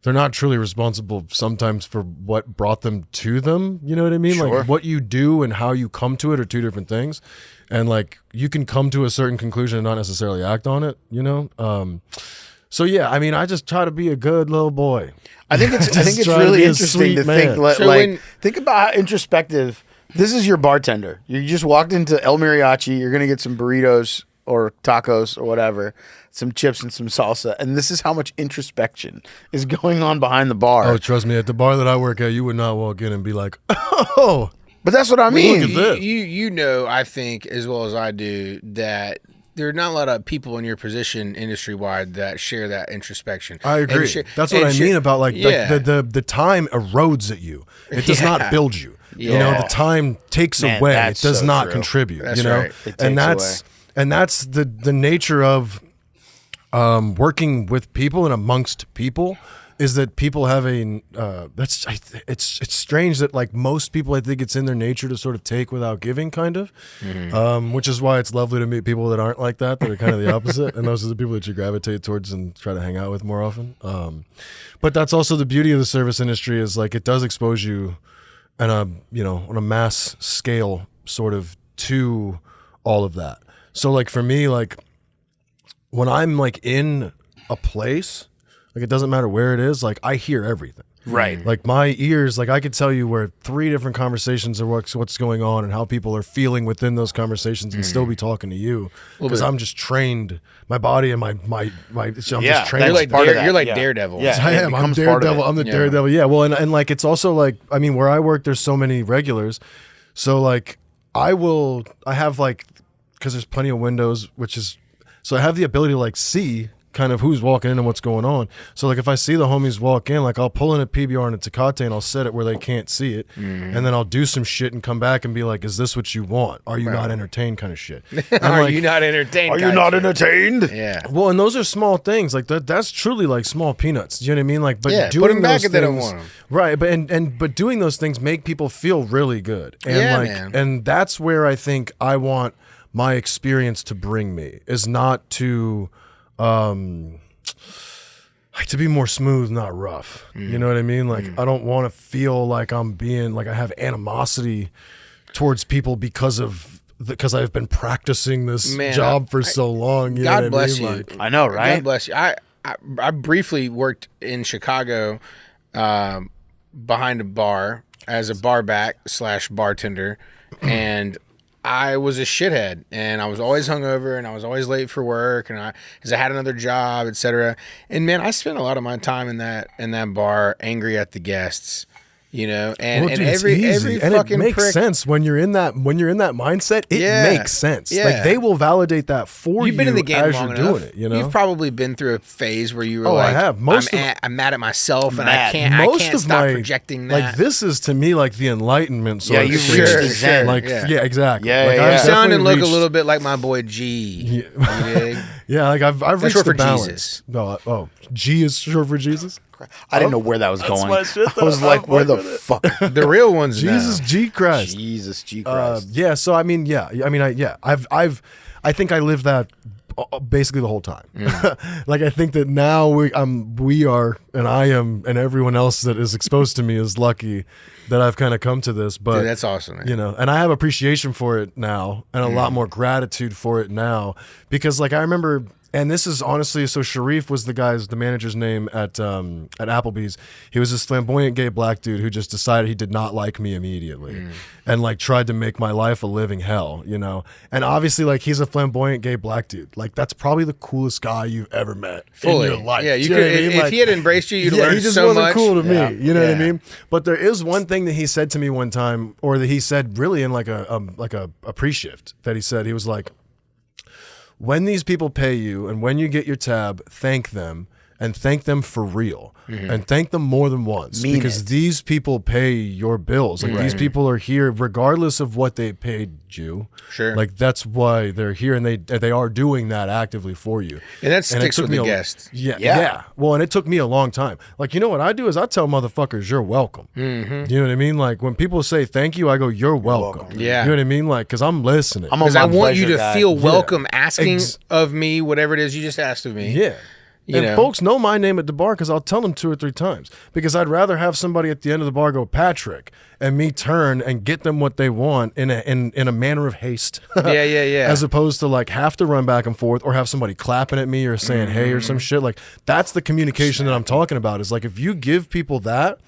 S3: they're not truly responsible sometimes for what brought them to them. You know what I mean?
S1: Sure.
S3: Like what you do and how you come to it are two different things. And like you can come to a certain conclusion and not necessarily act on it, you know? So yeah, I mean, I just try to be a good little boy.
S1: I think it's
S3: Just try to
S1: really
S3: be a
S1: interesting
S3: sweet
S1: to
S3: man.
S1: think like,
S2: So when-
S1: think about how introspective. This is your bartender. You just walked into El Mariachi. You're gonna get some burritos or tacos or whatever, some chips and some salsa, and this is how much introspection is going on behind the bar.
S3: Oh, trust me, at the bar that I work at, you would not walk in and be like, oh,
S1: But that's what I mean.
S3: Look at this.
S2: You know, I think as well as I do that there are not a lot of people in your position industry wide that share that introspection.
S3: I agree.
S2: And
S3: That's what I mean about like
S2: Yeah.
S3: the time erodes at you. It does
S2: Yeah.
S3: not build you. You know,
S1: Yeah.
S3: the time takes
S1: Man,
S3: away. It
S1: that's
S3: does
S1: so
S3: not
S1: true.
S3: contribute.
S2: That's
S3: you know,
S2: right.
S1: It
S3: and
S1: takes
S3: that's the nature of working with people and amongst people. Is that people have a it's strange that like most people, I think it's in their nature to sort of take without giving, kind of, which is why it's lovely to meet people that aren't like that are kind of the opposite, and those are the people that you gravitate towards and try to hang out with more often. But that's also the beauty of the service industry is like it does expose you, on a mass scale, sort of to all of that. So like for me, like when I'm like in a place. Like it doesn't matter where it is. Like I hear everything.
S1: Right.
S3: Like my ears, like I could tell you where 3 different conversations are what's going on and how people are feeling within those conversations and still be talking to you because I'm just trained. My body and I'm just trained.
S1: that's
S2: You're like,
S1: part of that.
S2: you're like
S1: Yeah.
S2: Daredevil.
S1: Yeah.
S3: I
S1: it
S3: am. I'm
S1: becomes part of
S3: Daredevil.
S1: it.
S3: I'm the
S2: Yeah.
S3: Daredevil. Yeah. Well, and like it's also like I mean, where I work, there's so many regulars. So like I have like because there's plenty of windows, so I have the ability to like see kind of who's walking in and what's going on. So like if I see the homies walk in, like I'll pull in a PBR and a Tecate and I'll set it where they can't see it, and then I'll do some shit and come back and be like, "Is this what you want? Are you not entertained?" Kind of shit. And
S2: Are
S3: like,
S2: you not entertained?
S1: Are you not entertained?
S2: Yeah.
S3: well, and those are small things like that. That's truly like small peanuts. You know what I mean? Like, but
S2: Yeah,
S3: doing
S2: put 'em back
S3: those
S2: if they don't
S3: things-
S2: want 'em.
S3: right? But doing those things make people feel really good, and
S2: Yeah,
S3: like,
S2: man.
S3: and that's where I think I want my experience to bring me is not to, like to be more smooth, not rough. You know what I mean? Like, I don't want to feel like I'm being like I have animosity towards people because I've been practicing this
S2: Man,
S3: job for so long. You know
S2: God
S3: what
S2: bless
S3: I mean?
S2: you.
S3: Like,
S1: I know, right?
S2: God bless you. I briefly worked in Chicago behind a bar as a bar back / bartender, and I was a shithead, and I was always hungover, and I was always late for work, and because I had another job, etc. And man, I spent a lot of my time in that bar, angry at the guests, and
S3: dude,
S2: every
S3: and
S2: fucking
S3: it makes
S2: prick.
S3: sense when you're in that mindset. It makes sense.
S2: Yeah.
S3: Like they will validate that for you.
S2: You've been in the game
S3: as
S2: long
S3: you're
S2: enough.
S3: doing it.
S2: You've probably been through a phase where you were
S3: I
S2: like,
S3: have.
S2: I'm mad at myself, and I can't stop projecting that.
S3: Like this is to me like the enlightenment. Sort of
S1: you've
S3: thing.
S1: reached the zen.
S3: Like
S2: Yeah.
S3: exactly.
S1: Yeah,
S3: like,
S1: yeah.
S3: I've
S2: you sound and
S3: definitely
S2: look a little
S3: reached-
S2: bit like my boy G.
S3: Yeah, like I've reached
S2: short
S3: the
S2: for
S3: balance.
S2: Jesus.
S3: No, G is short for Jesus.
S1: I didn't know where that was going.
S3: my shit,
S1: I was
S3: though.
S1: like,
S3: I'm
S1: where the
S3: fucking
S1: fuck?
S2: The real ones,
S3: Jesus
S2: now.
S3: G Christ.
S1: Jesus, G Christ.
S3: Yeah. So I mean, I think I lived that basically the whole time. Like I think that now we are, and I am, and everyone else that is exposed to me is lucky that I've kind of come to this. But
S2: Dude, that's awesome, man.
S3: and I have appreciation for it now, and a lot more gratitude for it now, because like I remember. And this is honestly, so Sharif was the manager's name at Applebee's. He was this flamboyant gay black dude who just decided he did not like me immediately, and like tried to make my life a living hell, And obviously, like he's a flamboyant gay black dude. Like that's probably the coolest guy you've ever met
S2: Fully.
S3: in your life.
S2: Yeah, you
S3: know
S2: could,
S3: what I mean?
S2: if
S3: Like,
S2: he had embraced you, you'd
S3: yeah,
S2: learn
S3: he just
S2: so
S3: wasn't
S2: much.
S3: cool to me.
S1: Yeah.
S3: You know what I
S2: Yeah.
S3: mean? But there is one thing that he said to me one time, or that he said really in like a pre-shift, that he was like, when these people pay you and when you get your tab, thank them, and thank them for real, and thank them more than once,
S1: Mean
S3: because
S1: it.
S3: these people pay your bills. Like these people are here regardless of what they paid you.
S2: Sure.
S3: Like that's why they're here, and they are doing that actively for you.
S2: And that
S3: it
S2: sticks
S3: took
S2: with
S3: me
S2: the
S3: a-
S2: guest.
S3: Yeah. Well, and it took me a long time. Like, you know what I do is I tell motherfuckers, you're welcome. You know what I mean? Like when people say thank you, I go, you're welcome.
S2: Yeah.
S3: You know what I mean? Like, because I'm listening.
S1: I'm a
S2: Because I
S1: my
S2: want you
S1: pleasure
S2: to
S1: guy.
S2: feel welcome asking
S3: Ex-
S2: of me whatever it is you just asked of me.
S3: Yeah.
S2: You
S3: And
S2: know.
S3: folks know my name at the bar because I'll tell them 2 or 3 times. Because I'd rather have somebody at the end of the bar go Patrick and me turn and get them what they want in a manner of haste.
S2: Yeah.
S3: As opposed to like have to run back and forth or have somebody clapping at me or saying hey or some shit. Like that's the communication that I'm talking about. Is like if you give people that.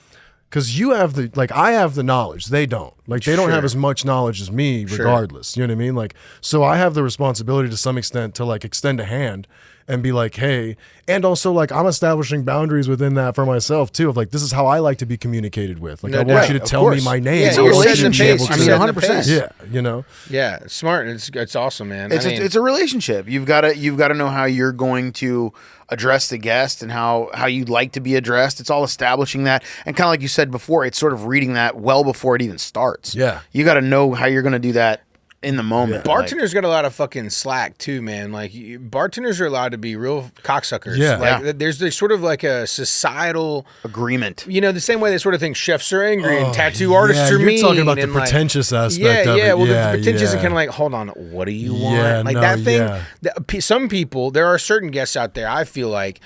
S3: Because you have I have the knowledge. They don't. Like, they don't have as much knowledge as me, regardless. You know what I mean? Like, so I have the responsibility to some extent to, like, extend a hand and be like, hey. And also, like, I'm establishing boundaries within that for myself, too, of, like, this is how I like to be communicated with. Like,
S2: No
S3: I want
S2: doubt.
S3: you to
S1: Of
S3: tell me
S1: course.
S3: my name.
S2: Yeah,
S1: It's a
S3: I want you to
S1: relationship.
S3: be able
S1: I
S3: to-
S1: mean,
S2: set the
S1: 100%.
S2: pace.
S3: Yeah, you know?
S2: Yeah, smart. It's awesome, man.
S1: It's a relationship. You've got to know how you're going to address the guest and how you'd like to be addressed. It's all establishing that, and kind of like you said before, it's sort of reading that well before it even starts.
S3: Yeah.
S1: You got to know how you're going to do that in the moment.
S2: Bartenders got a lot of fucking slack too, man. Like bartenders are allowed to be real cocksuckers.
S3: Yeah.
S2: Like
S1: Yeah.
S2: there's sort of like a societal,
S1: Agreement.
S2: the same way they sort of think chefs are angry and tattoo artists are
S3: you're
S2: mean.
S3: talking about the
S2: and, like,
S3: pretentious aspect
S2: yeah,
S3: of
S2: yeah.
S3: it.
S2: Well,
S3: Yeah,
S2: the pretentious and
S3: yeah.
S2: kind of like, hold on, what do you want?
S3: Yeah,
S2: Like
S3: no,
S2: that thing.
S3: yeah.
S2: Some people, there are certain guests out there, I feel like,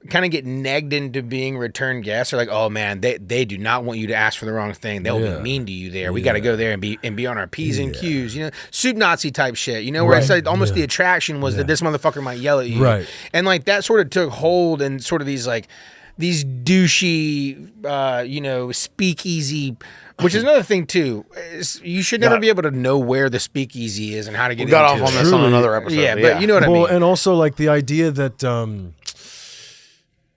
S2: kind of get negged into being return guests. They're like, oh man, they do not want you to ask for the wrong thing. They'll
S3: Yeah.
S2: be mean to you there. We got to go there and be on our P's and Q's. Soup Nazi type shit. Where
S3: Right.
S2: it's like almost the attraction was that this motherfucker might yell at you.
S3: Right.
S2: And like that sort of took hold and sort of these douchey, speakeasy. Which is another thing too. You should never be able to know where the speakeasy is and how to get
S1: We got off
S2: into
S1: on
S2: it.
S1: this on another episode.
S2: Yeah, but you know what I mean.
S3: And also like the idea that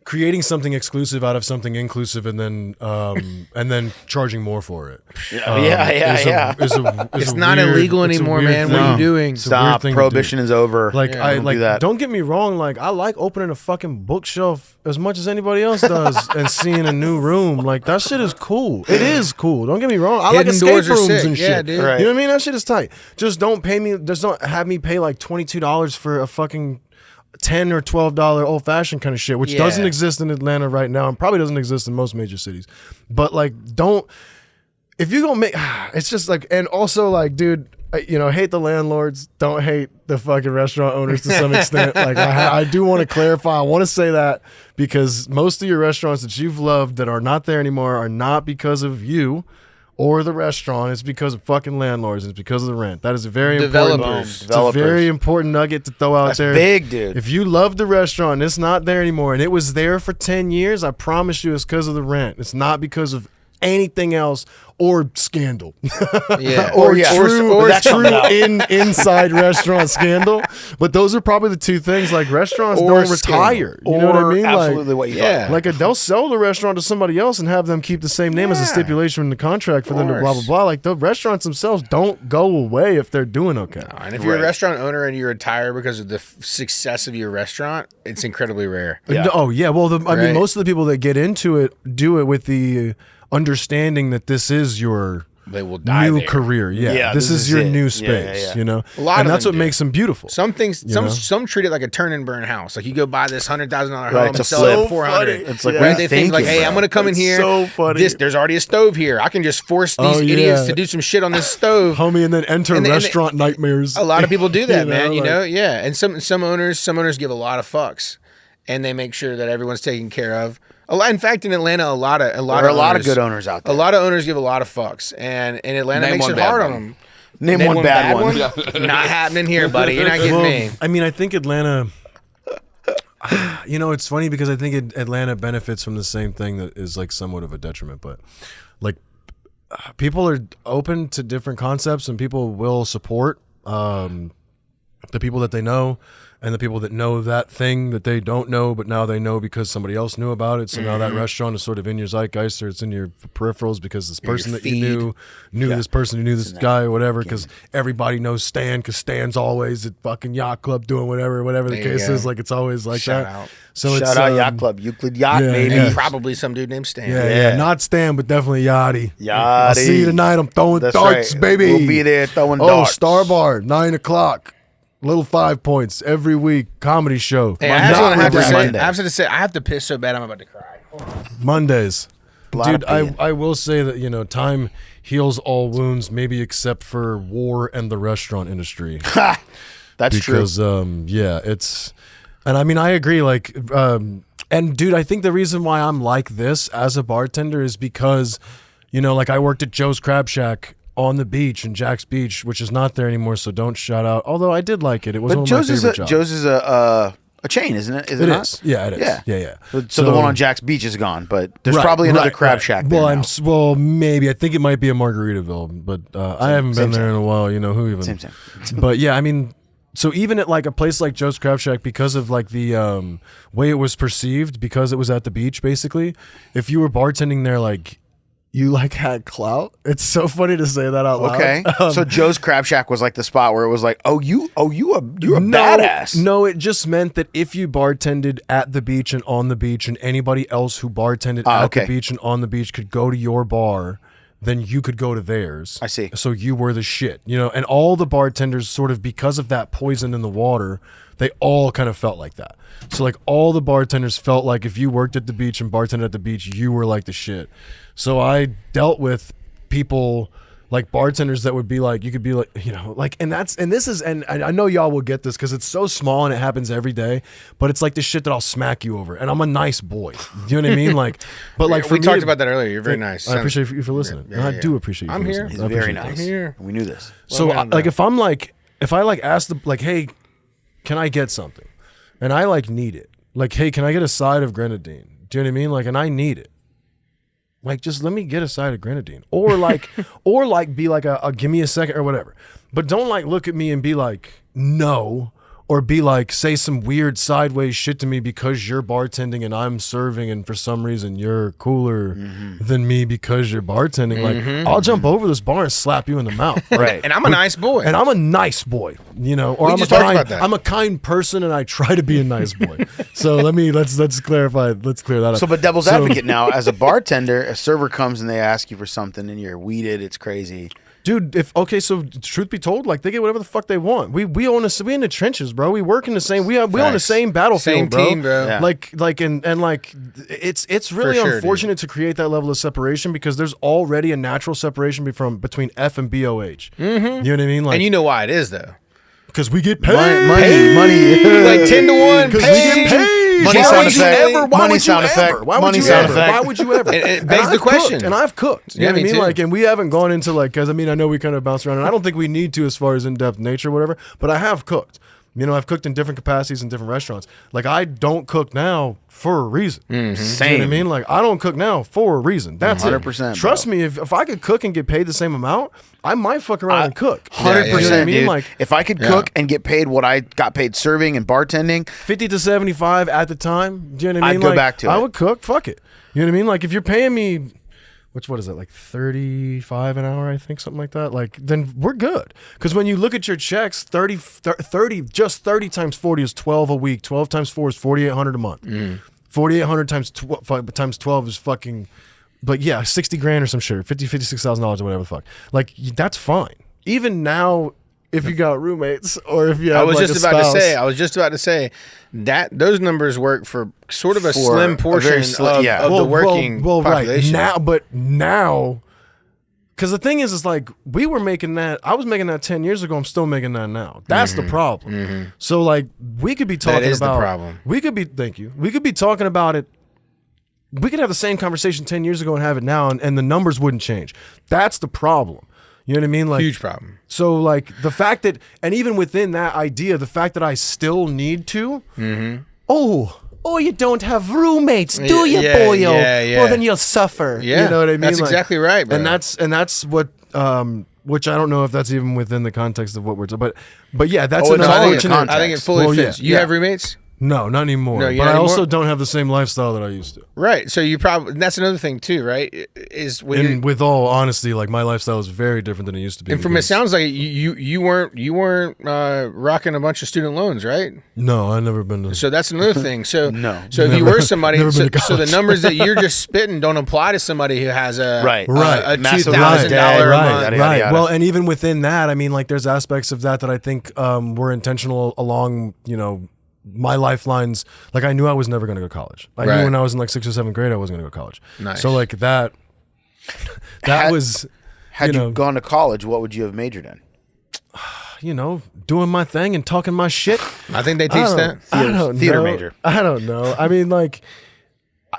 S3: creating something exclusive out of something inclusive and then charging more for it.
S2: It's not illegal anymore, man. What are you doing?
S3: It's a weird
S1: Stop.
S3: thing to do.
S1: Prohibition is over.
S3: Like
S1: Don't do that.
S3: don't get me wrong. Like I like opening a fucking bookshelf as much as anybody else does, and seeing a new room. Like that shit is cool. It is cool. Don't get me wrong. I like
S2: Hidden
S3: escape
S2: doors are
S3: rooms
S2: sick.
S3: and
S2: Yeah,
S3: shit.
S2: dude.
S1: Right.
S3: You know what I mean? That shit is tight. Just don't pay me. Just don't have me pay like $22 for a fucking $10 or $12 old fashioned kind of shit, which doesn't exist in Atlanta right now, and probably doesn't exist in most major cities. But like, don't. If you gonna make, it's just like, and also like, dude, hate the landlords, don't hate the fucking restaurant owners to some extent. Like, I do want to clarify. I want to say that because most of your restaurants that you've loved that are not there anymore are not because of you or the restaurant. It's because of fucking landlords. It's because of the rent. That is a very important.
S2: Developers.
S3: It's a very important nugget to throw out
S1: That's
S3: there.
S1: big, dude.
S3: If you love the restaurant and it's not there anymore, and it was there for 10 years, I promise you, it's because of the rent. It's not because of anything else or scandal.
S2: Yeah.
S3: or
S1: yeah.
S3: true,
S1: Or
S3: or
S1: that comes
S3: true
S1: out.
S3: inside restaurant scandal. But those are probably the two things. Like restaurants
S1: Or
S3: don't retire.
S1: scandal.
S3: You know what I
S1: Or
S3: mean?
S1: absolutely
S3: like,
S1: what you
S2: yeah.
S1: thought.
S3: like they'll sell the restaurant to somebody else and have them keep the same name as a
S2: Yeah.
S3: stipulation in the contract for them to blah blah
S2: course.
S3: blah. Like the restaurants themselves don't go away if they're doing okay.
S2: And if you're
S1: Right.
S2: a restaurant owner and you retire because of the success of your restaurant, it's incredibly rare.
S1: Yeah.
S3: Oh yeah. Well, I mean,
S2: Right.
S3: most of the people that get into it do it with the understanding that this is your
S2: They will die
S3: new
S2: there.
S3: career. Yeah,
S1: Yeah,
S3: this
S1: this
S3: is
S1: is
S3: your
S1: it.
S3: new
S1: Yeah,
S3: space.
S1: yeah.
S3: You know,
S2: A lot
S3: and
S2: of
S3: that's
S2: them
S3: what
S2: do.
S3: makes them beautiful.
S2: Some things,
S3: know?
S2: some treat it like a turn and burn house. Like you go buy this $100,000 home
S1: Right,
S2: and
S1: to
S2: sell it
S1: flip.
S2: at 400.
S1: It's like,
S3: Yeah.
S1: what are
S2: Right?
S1: you
S2: They think like,
S1: thinking,
S2: hey,
S1: bro?
S2: I'm gonna come in
S3: It's
S2: here.
S3: so funny.
S2: There's already a stove here. I can just force these
S3: Oh,
S2: idiots
S3: yeah.
S2: to do some shit on this stove.
S3: Homie, and then enter
S2: And they-
S3: restaurant nightmares.
S2: A lot of people do that, man. You
S3: like-
S2: know, yeah. And some owners give a lot of fucks, and they make sure that everyone's taken care of. In fact, in Atlanta, a lot
S1: There are a lot of
S2: owners-
S1: good owners out there.
S2: A lot of owners give a lot of fucks, and Atlanta
S4: Name
S2: makes
S4: one
S2: it
S4: bad
S2: hard
S4: one.
S2: on them.
S1: Name one bad one.
S2: Not happening here, buddy. You're not getting
S3: Well,
S2: me.
S3: I mean, I think Atlanta. You know, it's funny because I think Atlanta benefits from the same thing that is like somewhat of a detriment, but like people are open to different concepts and people will support the people that they know and the people that know that thing that they don't know, but now they know because somebody else knew about it. So now that restaurant is sort of in your zeitgeist or it's in your peripherals because this person that you knew this person who knew this guy or whatever, because everybody knows Stan because Stan's always at fucking yacht club doing whatever the
S2: There you
S3: case
S2: go.
S3: is. Like it's always like
S2: Shout
S3: that.
S2: out.
S3: So it's
S1: Shout out Yacht Club, Euclid Yacht,
S3: yeah,
S1: baby.
S3: yeah.
S2: Probably some dude named Stan.
S3: Yeah, not Stan, but definitely Yachty. I'll
S1: Yachty.
S3: see you tonight. I'm throwing
S1: That's
S3: darts,
S1: right.
S3: baby.
S1: We'll be there throwing
S3: Oh,
S1: darts.
S3: Star Bar, 9:00. Little 5 points every week. Comedy show.
S2: Hey, I have
S1: Not
S2: to
S1: every
S2: say,
S1: Monday.
S2: I have to piss so bad I'm about to cry.
S3: Mondays.
S1: Lot
S3: Dude,
S1: of peeing.
S3: I will say that, you know, time heals all wounds, maybe except for war and the restaurant industry.
S1: That's true.
S3: Because yeah, it's, and I mean I agree, like and dude, I think the reason why I'm like this as a bartender is because, you know, like I worked at Joe's Crab Shack on the beach in Jack's Beach, which is not there anymore, so don't shout out. Although I did like it. It was
S1: But
S3: one of my
S1: Joe's is
S3: favorite jobs.
S1: Joe's is a chain, isn't it? Is it
S3: It
S1: not?
S3: is. Yeah, it is.
S1: Yeah.
S3: Yeah.
S1: So the one on Jack's Beach is gone, but there's
S3: Right,
S1: probably another
S3: right,
S1: crab
S3: right.
S1: shack
S3: Well,
S1: there now.
S3: well, maybe I think it might be a Margaritaville, but I haven't been
S1: same,
S3: there
S1: same.
S3: in a while. You know who even?
S1: Same.
S3: But yeah, I mean, so even at like a place like Joe's Crab Shack, because of like the way it was perceived, because it was at the beach, basically, if you were bartending there, like you like had clout. It's so funny to say that out loud.
S1: Okay. So Joe's Crab Shack was like the spot where it was like, you're a badass.
S3: No, it just meant that if you bartended at the beach and on the beach, and anybody else who bartended at
S1: okay.
S3: the beach and on the beach could go to your bar, then you could go to theirs.
S1: I see.
S3: So you were the shit, you know, and all the bartenders sort of, because of that poison in the water, they all kind of felt like that. So like all the bartenders felt like if you worked at the beach and bartended at the beach, you were like the shit. So I dealt with people like bartenders that would be like, you could be like, you know, like, and I know y'all will get this because it's so small and it happens every day, but it's like the shit that I'll smack you over. And I'm a nice boy. You know what I mean? Like, but like for
S2: we
S3: me
S2: talked
S3: to-
S2: about that earlier. You're very nice.
S3: I appreciate you for listening.
S2: Yeah,
S3: I do appreciate you.
S2: I'm
S3: for
S2: here.
S3: listening.
S1: He's
S3: I
S1: very
S3: appreciate
S1: nice.
S3: that.
S2: Here.
S1: We knew this.
S3: So
S2: Well,
S3: like if I like ask the, like, hey, can I get something? And I like need it. Like, hey, can I get a side of grenadine? Do you know what I mean? Like, and I need it. Like, just let me get a side of grenadine, or like, or like be like a give me a second or whatever. But don't like look at me and be like no, or be like say some weird sideways shit to me because you're bartending and I'm serving, and for some reason you're cooler than me because you're bartending. Like, I'll jump over this bar and slap you in the mouth.
S1: Right.
S2: And I'm a nice boy.
S3: And I'm a nice boy, you know, or
S2: We
S3: I'm a
S2: just talked
S3: kind,
S2: about that.
S3: I'm a kind person, and I try to be a nice boy. So let's clarify. Let's clear that up.
S1: So, but devil's advocate now, as a bartender, a server comes and they ask you for something and you're weeded. It's crazy.
S3: dude, so truth be told, like they get whatever the fuck they want. We in the trenches, bro. We work in the same. We on the
S2: Facts.
S3: same battlefield,
S2: Same
S3: bro.
S2: team, bro.
S1: Yeah.
S3: Like it's really
S2: For sure,
S3: unfortunate to create that level of separation because there's already a natural separation between F and BOH. You know what I mean? Like,
S2: and you know why it is though.
S3: because we get paid.
S1: Money.
S2: Like 10 to 1.
S3: Because we get paid.
S1: Money
S3: Why
S1: sound
S3: would you
S1: effect.
S3: ever? Why
S1: Money
S3: would you
S1: sound effect.
S3: ever? Why would
S1: Money
S3: you
S1: sound
S3: ever?
S1: effect.
S3: Why would you ever?
S2: It begs the
S3: I've
S2: question.
S3: cooked, and I've cooked. You
S2: Yeah,
S3: know what I
S2: me
S3: mean?
S2: too.
S3: Like, and we haven't gone into like, because I mean, I know we kind of bounce around, and I don't think we need to as far as in-depth nature, or whatever. But I have cooked. You know, I've cooked in different capacities in different restaurants. Like, I don't cook now for a reason.
S1: Same.
S3: You know what I mean? Like, I don't cook now for a reason. That's
S1: 100%,
S3: it. Trust me, if I could cook and get paid the same amount, I might fuck around and cook.
S1: 100%,
S3: You know what I mean?
S1: dude.
S3: Like,
S1: if I could cook and get paid what I got paid serving and bartending,
S3: 50 to 75 at the time. Do you know what I mean?
S1: I'd go
S3: Like,
S1: back to
S3: I
S1: it.
S3: would cook. Fuck it. You know what I mean? Like, if you're paying me, what is that? Like 35 an hour, I think, something like that. Like, then we're good. Because when you look at your checks, 30 times 40 is 12 a week. 12 times 4 is 4,800 a month. 4,800 times 12 is fucking, but yeah, 60 grand or some shit, $56,000 or whatever the fuck. Like, that's fine. Even now, if you got roommates or if you have
S2: I was
S3: like
S2: just
S3: a
S2: about
S3: spouse.
S2: to say that those numbers work for sort of a slim
S1: a
S2: portion
S1: very
S2: of the working population.
S3: Right now, because the thing is like we were making that. I was making that 10 years ago. I'm still making that now. That's the problem. So like we could be talking
S2: That is the
S3: about.
S2: problem.
S3: We could be. Thank you. We could be talking about it. We could have the same conversation 10 years ago and have it now, and the numbers wouldn't change. That's the problem. You know what I mean? Like,
S2: Huge problem.
S3: So like the fact that, and even within that idea, the fact that I still need to, oh, you don't have roommates, do you, boyo?
S2: Yeah.
S3: Well, then you'll suffer.
S2: Yeah,
S3: You know what I mean?
S2: that's
S3: Like,
S2: exactly right, bro.
S3: And that's what, which I don't know if that's even within the context of what we're talking. But yeah, that's an
S1: it's all in
S3: unfortunate.
S1: the
S2: I think it fully
S3: Well,
S2: fits.
S3: yeah.
S2: You have roommates?
S3: No, not anymore.
S2: No, you
S3: but
S2: not
S3: I also
S2: anymore?
S3: don't have the same lifestyle that I used to.
S2: Right. So you probably, that's another thing too, right? Is when you're,
S3: And with all honesty, like my lifestyle is very different than it used to be.
S2: and from it
S3: because-
S2: sounds like you weren't rocking a bunch of student loans, right?
S3: No, I've never been to.
S2: So that's another thing. So
S1: No.
S2: So if you were somebody,
S3: never been to
S2: so the
S3: college.
S2: numbers that you're just spitting don't apply to somebody who has a
S1: Right.
S2: a
S1: Massive
S2: $2,000
S1: debt,
S2: a
S3: right,
S2: month.
S1: yada,
S3: right.
S1: yada.
S3: Well, and even within that, I mean, like, there's aspects of that I think were intentional along, you know, my lifelines. Like, I knew I was never going to go to college. I
S2: Right.
S3: knew when I was in like 6th or 7th grade, I wasn't going to go to college.
S2: Nice.
S3: So like that was,
S1: had
S3: you
S1: you
S3: know,
S1: gone to college, what would you have majored in?
S3: you know, doing my thing and talking my shit.
S2: I think they teach that.
S3: I don't
S1: Theater
S3: know.
S1: major.
S3: I don't know. I mean, like,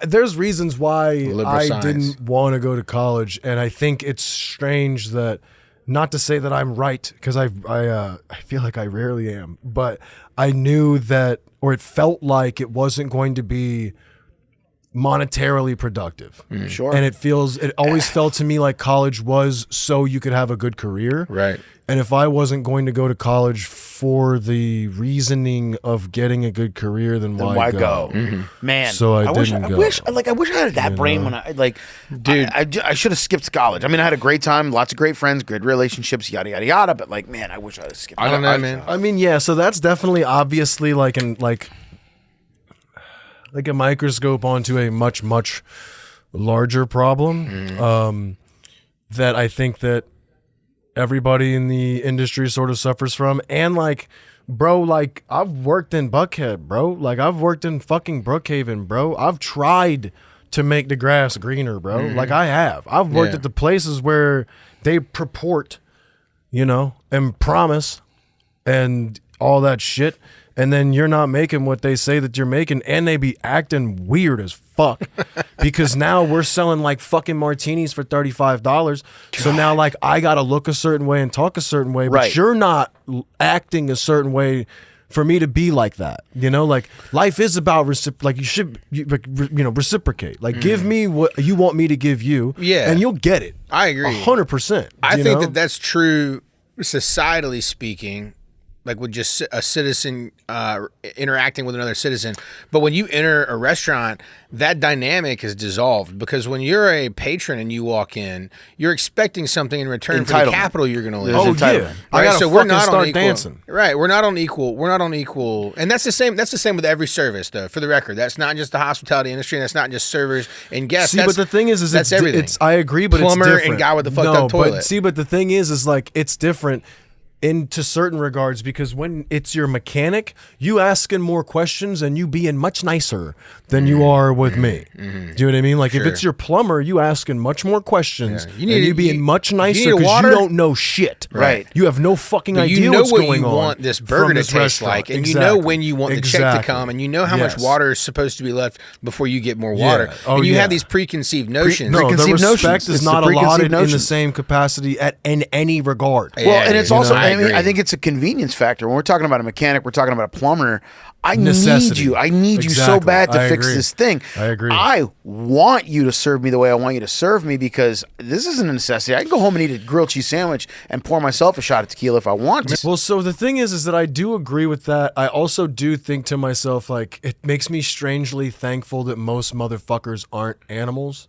S3: there's reasons why
S2: Liberal
S3: I
S2: science.
S3: didn't want to go to college, and I think it's strange that, not to say that I'm right, because I feel like I rarely am, but I knew that, or it felt like it wasn't going to be monetarily productive.
S1: Sure.
S3: And it always felt to me like college was so you could have a good career.
S2: Right.
S3: And if I wasn't going to go to college for the reasoning of getting a good career, then why go?
S1: Man,
S3: So I
S1: wish
S3: didn't
S1: I
S3: go.
S1: wish I had that brain when I like,
S2: Dude.
S1: I should have skipped college. I mean, I had a great time, lots of great friends, good relationships, yada yada yada. But like, man, I wish I had skipped.
S2: I don't know, man.
S3: I mean, yeah, so that's definitely obviously like a microscope onto a much, much larger problem that I think that everybody in the industry sort of suffers from. And like, bro, like, I've worked in Buckhead, bro. Like, I've worked in fucking Brookhaven, bro. I've tried to make the grass greener, bro. Like, I have. I've worked
S2: Yeah.
S3: at the places where they purport, you know, and promise and all that shit, and then you're not making what they say that you're making, and they be acting weird as fuck because now we're selling like fucking martinis for $35. So now like I gotta look a certain way and talk a certain way, but
S1: Right.
S3: you're not acting a certain way for me to be like that. You know, like life is about like you know, reciprocate. Like give me what you want me to give you,
S2: Yeah.
S3: and you'll get it.
S2: I agree.
S3: 100%.
S2: I
S3: you
S2: think
S3: know?
S2: that that's true societally speaking, like with just a citizen interacting with another citizen. But when you enter a restaurant, that dynamic is dissolved because when you're a patron and you walk in, you're expecting something in return for the
S1: Entitlement.
S2: capital you're going to lose.
S1: There's
S3: Oh
S1: entitlement.
S3: yeah, I gotta
S2: so
S3: fucking start dancing.
S2: Right, we're not on equal, and that's the same with every service, though. For the record, that's not just the hospitality industry, and that's not just servers and guests.
S3: See,
S2: that's,
S3: but the thing is
S2: that's
S3: it's
S2: everything.
S3: It's I agree, but
S2: Plumber
S3: it's
S2: and
S3: different.
S2: guy with the fucked
S3: no,
S2: up toilet.
S3: But see, but the thing is like it's different into certain regards because when it's your mechanic, you asking more questions and you being much nicer than you are with me. Do you know what I mean? Like if
S2: Sure.
S3: it's your plumber, you asking much more questions
S2: Yeah. You
S3: and you being much
S2: you
S3: nicer
S2: need a
S3: because
S2: water?
S3: you don't know shit.
S1: Right.
S3: You have no fucking
S2: But
S3: idea
S2: you know
S3: what's
S2: what
S3: going
S2: you
S3: on
S2: want this
S3: from
S2: burger to
S3: this
S2: taste
S3: restaurant.
S2: like, and
S3: Exactly.
S2: you know when you want the check to
S3: Exactly.
S2: come, and you know how much
S3: Yes.
S2: water is supposed to be left before you get more
S3: Yeah.
S2: water.
S3: Oh,
S2: and you
S3: yeah.
S2: have these preconceived notions.
S3: No, the
S1: Preconceived
S3: respect
S1: notions.
S3: is
S1: It's
S3: not
S1: the preconceived
S3: allotted in the
S1: notions.
S3: same capacity in any regard.
S1: Well, and it's
S2: Yeah,
S1: also
S2: I I agree.
S1: I think it's a convenience factor. When we're talking about a mechanic, we're talking about a plumber. I
S3: Necessity.
S1: need you. I need you so
S3: Exactly.
S1: bad to
S3: I
S1: fix
S3: agree.
S1: this thing.
S3: I agree.
S1: I want you to serve me the way I want you to serve me because this isn't a necessity. I can go home and eat a grilled cheese sandwich and pour myself a shot of tequila if I want to.
S3: Well, so the thing is that I do agree with that. I also do think to myself, like, it makes me strangely thankful that most motherfuckers aren't animals,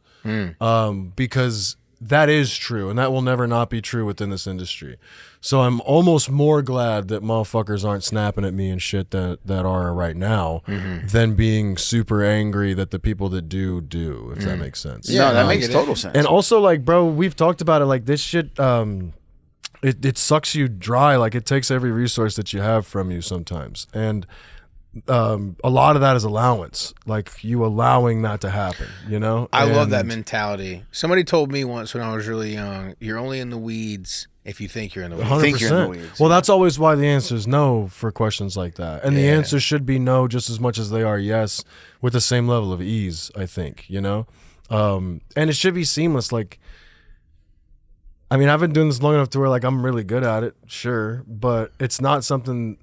S3: because that is true, and that will never not be true within this industry. So I'm almost more glad that motherfuckers aren't snapping at me and shit that are right now than being super angry that the people that do, if that makes sense.
S1: No, that makes total sense.
S3: And also, like, bro, we've talked about it. Like, this shit, it sucks you dry. Like, it takes every resource that you have from you sometimes. And a lot of that is allowance. Like, you allowing that to happen, you know?
S2: I love that mentality. Somebody told me once when I was really young, you're only in the weeds if you think you're in the weeds.
S3: 100%.
S1: Think you're in the weeds.
S3: Well, that's always why the answer is no for questions like that. And the
S2: Yeah.
S3: answer should be no just as much as they are yes, with the same level of ease, I think, you know? And it should be seamless. Like, I mean, I've been doing this long enough to where, like, I'm really good at it, sure, but it's not something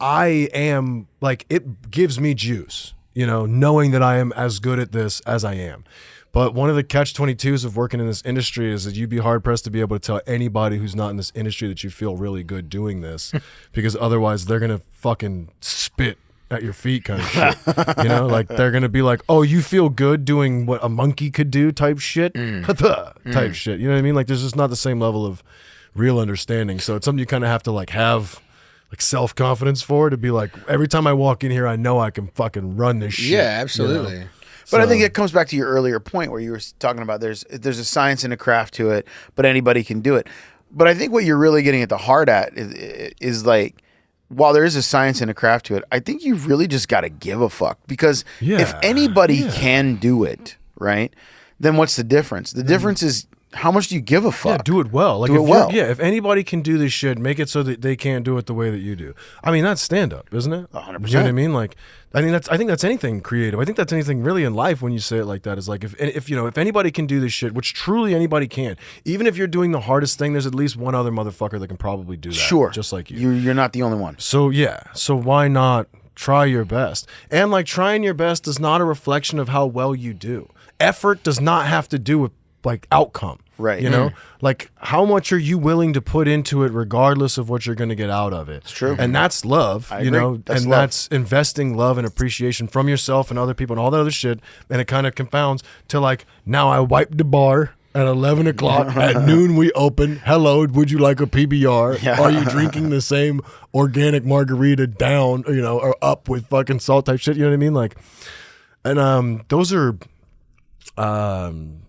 S3: I am, like, it gives me juice, you know, knowing that I am as good at this as I am. But one of the catch-22s of working in this industry is that you'd be hard-pressed to be able to tell anybody who's not in this industry that you feel really good doing this, because otherwise they're going to fucking spit at your feet kind of shit. You know, like, they're going to be like, oh, you feel good doing what a monkey could do type shit? Type shit. You know what I mean? Like, there's just not the same level of real understanding. So it's something you kind of have to, like, have, like, self-confidence for, to be like, every time I walk in here, I know I can fucking run this shit.
S2: Yeah, absolutely.
S3: You know?
S1: But I
S3: So-
S1: think it comes back to your earlier point where you were talking about there's a science and a craft to it, but anybody can do it. But I think what you're really getting at the heart at is like, while there is a science and a craft to it, I think you really just got to give a fuck, because if anybody can do it, right, then what's the difference? The difference is how much do you give a fuck?
S3: Yeah, do it well. Like,
S1: Do
S3: if
S1: it
S3: you're-
S1: well.
S3: Yeah, if anybody can do this shit, make it so that they can't do it the way that you do. I mean, that's stand up, isn't it?
S1: 100%.
S3: You know what I mean? Like, I think that's anything creative. I think that's anything really in life when you say it like that. Is like, if you know, if anybody can do this shit, which truly anybody can, even if you're doing the hardest thing, there's at least one other motherfucker that can probably do that.
S1: Sure.
S3: Just like you.
S1: You're not the only one.
S3: So yeah, so why not try your best? And, like, trying your best is not a reflection of how well you do. Effort does not have to do with, like, outcome.
S1: Right.
S3: You know, like, how much are you willing to put into it regardless of what you're going to get out of it? It's
S1: true.
S3: And that's love,
S1: I
S3: you
S1: agree.
S3: know,
S1: That's
S3: and
S1: love.
S3: that's investing love and appreciation from yourself and other people and all that other shit. And it kind of confounds to, like, now I wiped the bar at 11 o'clock. At noon we open. Hello, would you like a PBR?
S1: Yeah.
S3: Are you drinking the same organic margarita down, you know, or up with fucking salt type shit? You know what I mean? Like, and those are,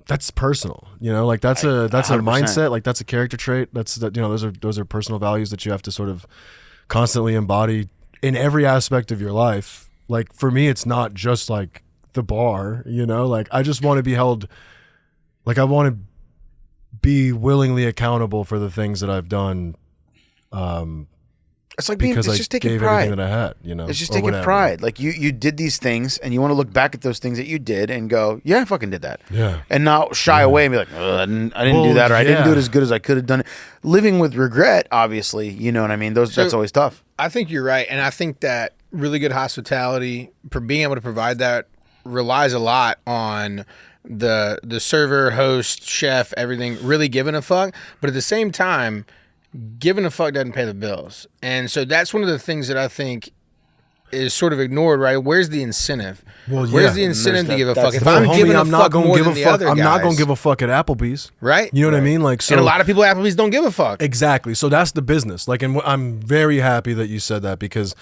S3: that's personal, you know, like, that's a
S1: 100%.
S3: mindset, like, that's a character trait. That's that, you know, those are personal values that you have to sort of constantly embody in every aspect of your life. Like, for me, it's not just like the bar, you know, like, I just want to be held, like, I want to be willingly accountable for the things that I've done,
S1: It's like being,
S3: because
S1: it's
S3: I
S1: just taking
S3: gave
S1: pride.
S3: everything that I had, you know.
S1: It's just
S3: or
S1: taking
S3: whatever.
S1: pride. Like, you did these things, and you want to look back at those things that you did and go, yeah, I fucking did that.
S3: Yeah.
S1: And not shy away and be like, I didn't do
S3: Well,
S1: that, or I didn't do
S3: yeah.
S1: it as good as I could have done it. Living with regret, obviously, you know what I mean? That's always tough.
S2: I think you're right, and I think that really good hospitality, for being able to provide that, relies a lot on the server, host, chef, everything really giving a fuck. But at the same time, giving a fuck doesn't pay the bills, and so that's one of the things that I think is sort of ignored. Right? Where's the incentive?
S3: Well, yeah.
S2: Where's the incentive to give a fuck? If
S3: Well,
S2: I'm
S3: homie,
S2: giving a
S3: I'm not
S2: fuck
S3: gonna
S2: more
S3: give
S2: than
S3: a
S2: the
S3: fuck.
S2: other
S3: I'm not
S2: guys,
S3: gonna give a fuck at Applebee's.
S2: right?
S3: You know what I mean? Like, so
S2: And a lot of people at Applebee's don't give a fuck.
S3: exactly. So that's the business. Like, and I'm very happy that you said that, because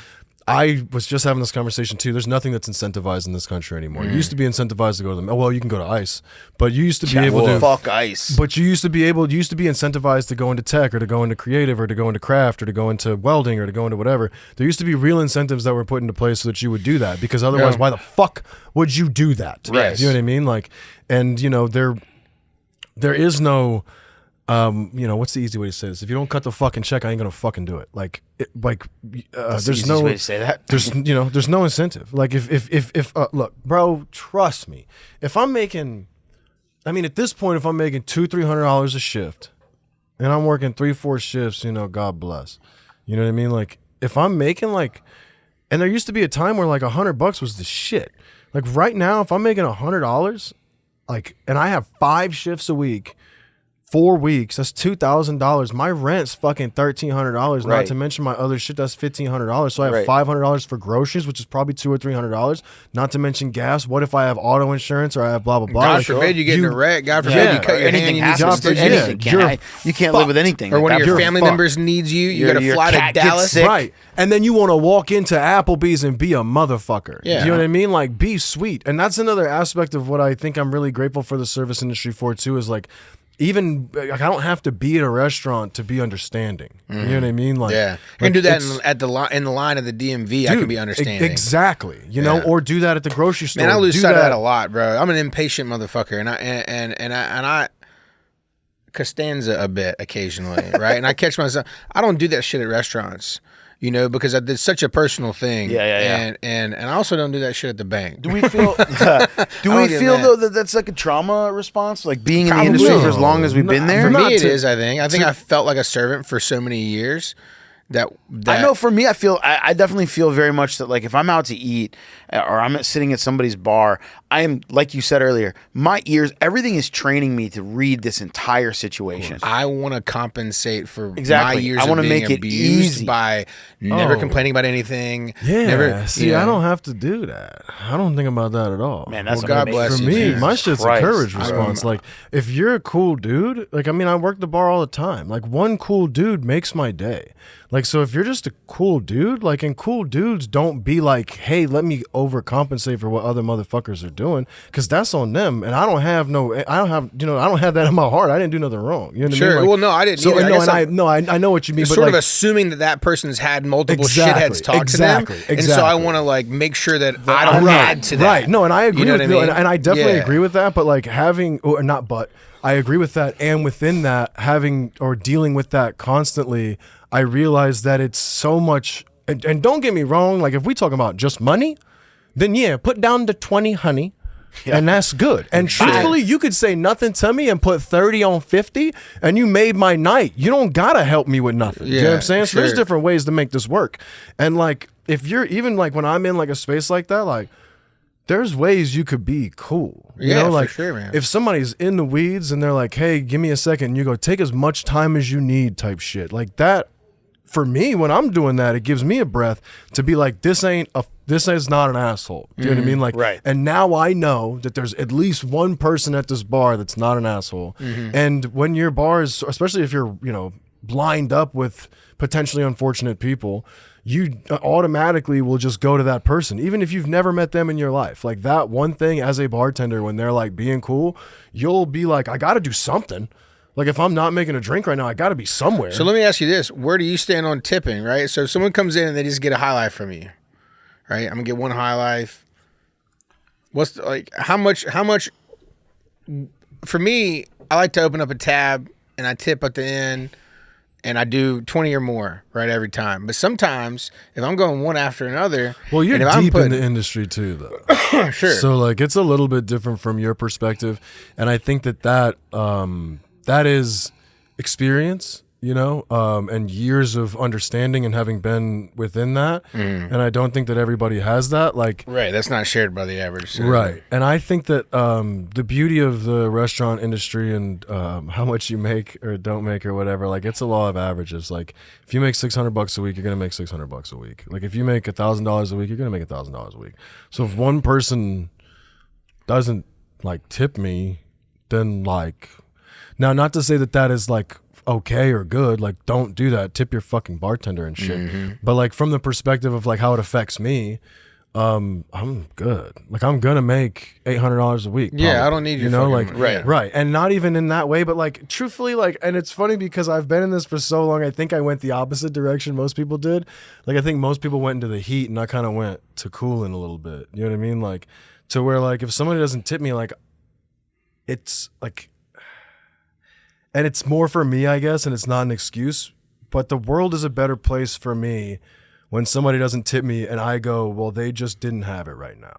S3: I was just having this conversation too. There's nothing that's incentivized in this country anymore. You used to be incentivized to go to them. Oh, well, you can go to ICE, but you used to be able to.
S1: Fuck ice.
S3: But you used to be incentivized to go into tech, or to go into creative, or to go into craft, or to go into welding, or to go into whatever. There used to be real incentives that were put into place so that you would do that, because otherwise, why the fuck would you do that?
S2: Right.
S3: You know what I mean? Like, and you know, there is no, you know, what's the easy way to say this? If you don't cut the fucking check, I ain't gonna fucking do it. Like,
S1: That's the
S3: there's
S1: easiest
S3: no
S1: way to say that.
S3: there's no incentive. Like, if look, bro, trust me, if I'm making, I mean, at this point, if I'm making $200-300 a shift, and I'm working 3-4 shifts, you know, God bless. You know what I mean? Like if I'm making like, and there used to be a time where like $100 was the shit. Like right now, if I'm making $100, like, and I have 5 shifts a week, 4 weeks, that's $2,000. My rent's fucking $1,300. Not
S1: Right.
S3: to mention my other shit, that's $1,500. So I have
S1: Right.
S3: $500 for groceries, which is probably $200 or $300. Not to mention gas. What if I have auto insurance or I have blah blah blah?
S2: God
S3: Like,
S2: forbid you get in a wreck. God forbid you cut
S1: Or
S2: your
S1: anything
S2: hand. You need
S1: happens.
S3: God forbid,
S1: Anything
S3: yeah, you're
S1: you can't live with anything.
S2: or one of
S1: Like
S2: your
S1: that.
S2: family
S3: fucked.
S2: members needs you. You
S1: Your-
S2: got to
S1: your
S2: fly to
S1: cat gets
S2: Dallas.
S1: sick.
S3: Right. And then you want to walk into Applebee's and be a motherfucker.
S2: Yeah.
S3: You know what I mean? Like, be sweet. And that's another aspect of what I think I'm really grateful for the service industry for, too, is like, even, like, I don't have to be at a restaurant to be understanding. You know what I mean? Like,
S2: Yeah, I
S3: like,
S2: can do that
S3: it's-
S2: in the line of the DMV. I can be understanding.
S3: Exactly. You know,
S2: Yeah.
S3: or do that at the grocery store.
S2: Man, I lose
S3: Do
S2: sight of that a lot, bro. I'm an impatient motherfucker, and I Costanza a bit occasionally, right? And I catch myself. I don't do that shit at restaurants, you know, because it's such a personal thing.
S1: Yeah.
S2: And I also don't do that shit at the bank.
S1: Do we feel? Do we
S2: don't get
S1: feel
S2: that.
S1: though that that's like a trauma response, like being in the
S2: Probably.
S1: industry for as long as we've been there?
S2: For
S3: Not
S2: me, it
S3: to-
S2: is. I think I felt like a servant for so many years that
S1: I know for me, I definitely feel very much that like if I'm out to eat or I'm sitting at somebody's bar, I am, like you said earlier, my ears, everything is training me to read this entire situation.
S2: I want to compensate for
S1: Exactly.
S2: my years
S1: I
S2: of
S1: wanna
S2: being
S1: make it
S2: abused
S1: easy.
S2: by never
S3: Oh.
S2: complaining about anything.
S3: Yeah.
S2: Never,
S3: See,
S2: you know.
S3: I don't have to do that. I don't think about that at all.
S1: Man, that's
S2: Well, God
S1: amazing.
S2: bless
S3: For
S2: you,
S3: me,
S2: Jesus
S3: my shit's
S1: Christ.
S3: a courage
S1: I
S3: response. Like, if you're a cool dude, like, I mean, I work the bar all the time. Like, one cool dude makes my day. Like, so if you're just a cool dude, like, and cool dudes don't be like, hey, let me overcompensate for what other motherfuckers are doing, because that's on them. And I don't have that in my heart. I didn't do nothing wrong. You know what I
S2: Sure.
S3: mean? Like,
S2: Well, no, I didn't
S3: So,
S2: either. I
S3: no,
S2: guess
S3: and I know what you mean.
S2: It's
S3: But
S2: sort
S3: like,
S2: of assuming that person's had multiple
S3: Exactly,
S2: shitheads talk to them,
S3: exactly,
S2: and so I
S3: exactly.
S2: want to like make sure that I don't add to that.
S3: Right. No, and I agree
S2: You know
S3: with
S2: what I
S3: you,
S2: mean?
S3: and I definitely
S2: Yeah.
S3: agree with that. But like having, or not, but I agree with that. And within that, having or dealing with that constantly, I realize that it's so much. And don't get me wrong. Like if we talk about just money, then yeah, put down the 20, honey. And that's good. And truthfully, you could say nothing to me and put 30 on 50 and you made my night. You don't gotta help me with nothing. You know what
S2: Yeah,
S3: I'm saying? So there's
S2: sure.
S3: different ways to make this work. And like if you're even like when I'm in like a space like that, like there's ways you could be cool. You
S2: Yeah,
S3: know,
S2: for
S3: like
S2: sure, man.
S3: if somebody's in the weeds and they're like, hey, give me a second, you go take as much time as you need type shit. Like that, for me, when I'm doing that, it gives me a breath to be like, this is not an asshole. Do you know what I mean? Like,
S1: Right.
S3: And now I know that there's at least one person at this bar that's not an asshole. And when your bar is, especially if you're, you know, lined up with potentially unfortunate people, you automatically will just go to that person, even if you've never met them in your life. Like that one thing as a bartender, when they're like being cool, you'll be like, I got to do something. Like if I'm not making a drink right now, I got to be somewhere.
S2: So let me ask you this: where do you stand on tipping? Right. So if someone comes in and they just get a high life from you, right? I'm gonna get one high life. What's like how much? For me, I like to open up a tab and I tip at the end, and I do 20 or more right every time. But sometimes if I'm going one after another,
S3: Well, you're
S2: and if I'm
S3: deep in
S2: putting-
S3: the industry too, though.
S2: sure.
S3: So like it's a little bit different from your perspective, and I think that is experience, you know, and years of understanding and having been within that. And I don't think that everybody has that. Like,
S2: Right, that's not shared by the average citizen.
S3: right. And I think that the beauty of the restaurant industry and how much you make or don't make or whatever, like it's a law of averages. Like if you make $600 a week, you're gonna make $600 a week. Like if you make $1,000 a week, you're gonna make $1,000 a week. So if one person doesn't like tip me, then like, now not to say that is like okay or good, like don't do that, tip your fucking bartender and shit. But like from the perspective of like how it affects me, I'm good. Like I'm gonna make $800 a week.
S2: Yeah, I
S3: probably.
S2: don't need
S3: you
S2: your
S3: know,
S2: fucking
S3: like
S2: money.
S3: right, and not even in that way, but like truthfully, like, and it's funny because I've been in this for so long. I think I went the opposite direction most people did. Like I think most people went into the heat, and I kind of went to cooling a little bit. You know what I mean? Like to where like if somebody doesn't tip me, like it's like. And it's more for me, I guess, and it's not an excuse, but the world is a better place for me when somebody doesn't tip me and I go, well, they just didn't have it right now.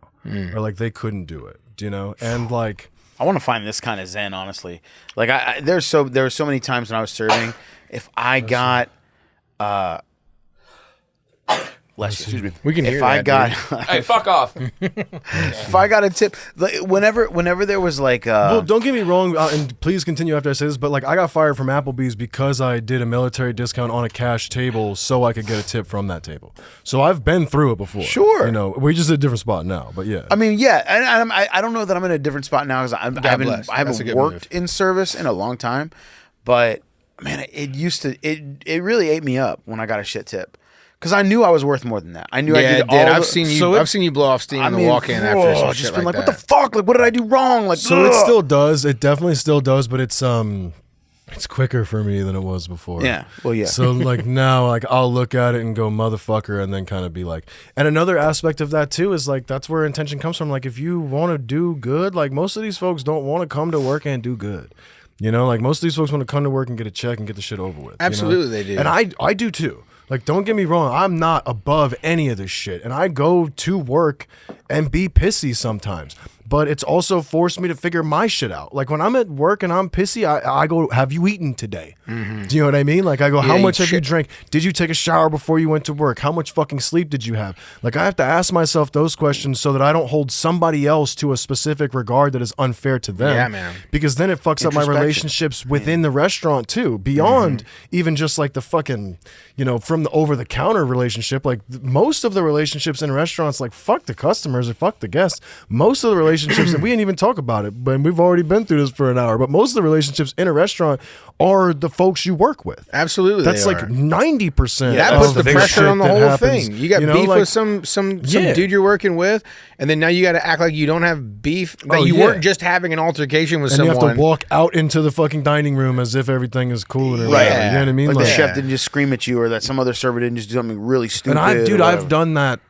S3: Or like they couldn't do it, do you know? And like,
S1: I want to find this kind of zen, honestly. Like there were so many times when I was serving, if I got
S2: Excuse me. We can hear
S1: if I
S2: that,
S1: got
S4: Hey, fuck off.
S1: if I got a tip, like, whenever there was like
S3: well, don't get me wrong, and please continue after I say this, but like I got fired from Applebee's because I did a military discount on a cash table so I could get a tip from that table. So I've been through it before.
S1: Sure.
S3: You know, we're just at a different spot now, but yeah.
S1: I mean, yeah, and I don't know that I'm in a different spot now because I
S2: bless. That's a
S1: haven't
S2: good
S1: worked
S2: move.
S1: in service in a long time, but man, it really ate me up when I got a shit tip because I knew I was worth more than that. I knew I did all
S2: I've seen you blow off steam in the walk-in after some
S1: just
S2: shit
S1: been
S2: like
S1: like,
S2: that.
S1: what the fuck? Like, what did I do wrong? Like,
S3: So it still does. It definitely still does, but it's quicker for me than it was before.
S1: Yeah. Well, yeah.
S3: So like now, like I'll look at it and go motherfucker, and then kind of be like. And another aspect of that too is like that's where intention comes from. Like if you want to do good, like most of these folks don't want to come to work and do good. You know, like most of these folks want to come to work and get a check and get the shit over with.
S2: Absolutely,
S3: you know?
S2: they do.
S3: And I do too. Like, don't get me wrong, I'm not above any of this shit. And I go to work and be pissy sometimes. But it's also forced me to figure my shit out. Like, when I'm at work and I'm pissy, I go, have you eaten today?
S2: Mm-hmm.
S3: Do you know what I mean? Like, I go, how
S2: you
S3: much have you
S2: shit.
S3: drank? Did you take a shower before you went to work? How much fucking sleep did you have? Like, I have to ask myself those questions so that I don't hold somebody else to a specific regard that is unfair to them.
S2: Yeah, man.
S3: Because then it fucks up my
S1: Introspection.
S3: relationships within the restaurant, too. Beyond even just like the fucking, you know, from the over-the-counter relationship. Like, most of the relationships in restaurants, like, fuck the customers or fuck the guests. Most of the relationships, and we didn't even talk about it, but we've already been through this for an hour, but most of the relationships in a restaurant are the folks you work with.
S2: Absolutely,
S3: That's
S2: they
S3: like
S2: are.
S3: 90%.
S2: That
S3: of
S2: puts the pressure
S3: shit
S2: on the
S3: that
S2: whole
S3: happens.
S2: thing. You got beef
S3: like,
S2: with some
S3: Yeah.
S2: dude you're working with, and then now you got to act like you don't have beef. That
S3: Oh,
S2: you
S3: yeah.
S2: weren't just having an altercation with
S3: and
S2: someone.
S3: you have to walk out into the fucking dining room as if everything is cool and
S1: Right.
S3: whatever. You know what I mean?
S1: Like
S3: Like,
S1: the chef didn't just scream at you, or that some other server didn't just do something really stupid.
S3: and
S1: or
S3: I've
S1: whatever.
S3: done that.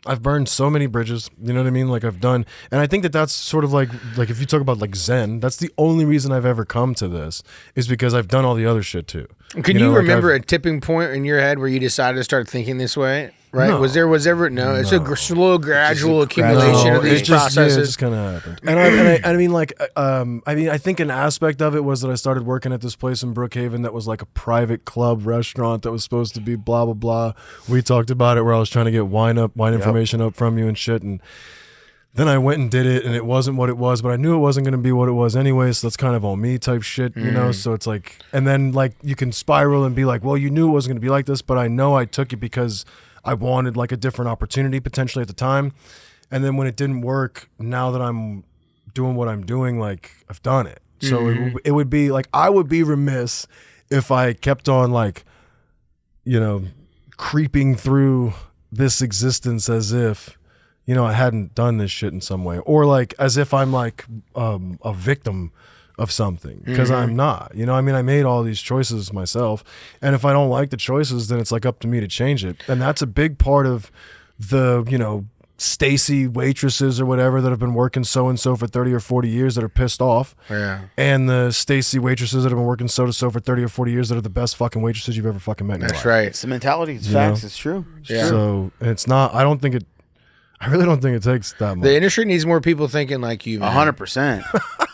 S3: I've burned so many bridges. You know what I mean? Like I've done, and I think that that's sort of like if you talk about like Zen, that's the only reason I've ever come to this is because I've done all the other shit too.
S2: Can you
S3: know, like
S2: remember
S3: I've-
S2: a tipping point in your head where you decided to start thinking this way? Right?
S3: No.
S2: Was ever? No. It's a slow, gradual accumulation
S3: No,
S2: of these
S3: it just,
S2: processes.
S3: Yeah, it just kind of happened. And I mean, like, I think an aspect of it was that I started working at this place in Brookhaven that was like a private club restaurant that was supposed to be blah blah blah. We talked about it where I was trying to get wine information up from you and shit, and then I went and did it, and it wasn't what it was, but I knew it wasn't going to be what it was anyway, so that's kind of on me type shit, you know? So it's like, and then like you can spiral and be like, well, you knew it wasn't going to be like this, but I know I took it because I wanted like a different opportunity potentially at the time. And then when it didn't work, now that I'm doing what I'm doing, like I've done it. So it would be like, I would be remiss if I kept on like, you know, creeping through this existence as if, you know, I hadn't done this shit in some way, or like as if I'm like a victim of something, because I'm not. You know, I mean, I made all these choices myself, and if I don't like the choices, then it's like up to me to change it. And that's a big part of the, you know, Stacy waitresses or whatever that have been working so and so for 30 or 40 years that are pissed off.
S2: Yeah.
S3: And the Stacy waitresses that have been working so for 30 or 40 years that are the best fucking waitresses you've ever fucking met in your life.
S2: That's right.
S1: It's the mentality. It's
S3: You
S1: facts.
S3: know?
S1: It's true. It's
S2: Yeah.
S1: true.
S3: So it's not, I really don't think it takes that much.
S2: The industry needs more people thinking like you, man.
S1: 100%.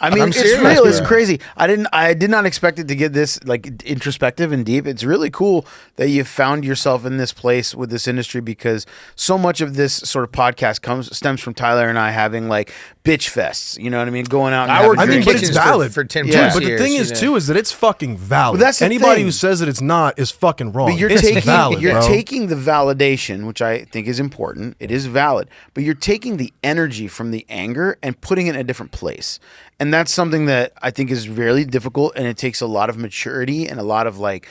S1: I mean,
S2: I'm
S1: it's
S2: serious,
S1: real. It's
S2: bro.
S1: crazy. I did not expect it to get this like introspective and deep. It's really cool that you found yourself in this place with this industry, because so much of this sort of podcast stems from Tyler and I having like bitch fests. You know what I mean? Going out. And
S2: I worked
S3: I
S2: in
S3: mean, but
S2: kitchens
S3: it's valid.
S2: for 10
S3: Dude,
S2: plus
S3: but the
S2: years,
S3: thing
S2: you
S3: is,
S2: know?
S3: too, is that it's fucking valid.
S1: But that's the
S3: Anybody
S1: thing.
S3: who says that it's not is fucking wrong.
S1: But you're
S3: It's
S1: taking
S3: valid,
S1: you're
S3: bro.
S1: taking the validation, which I think is important. It is valid, but you're taking the energy from the anger and putting it in a different place. And that's something that I think is really difficult, and it takes a lot of maturity and a lot of like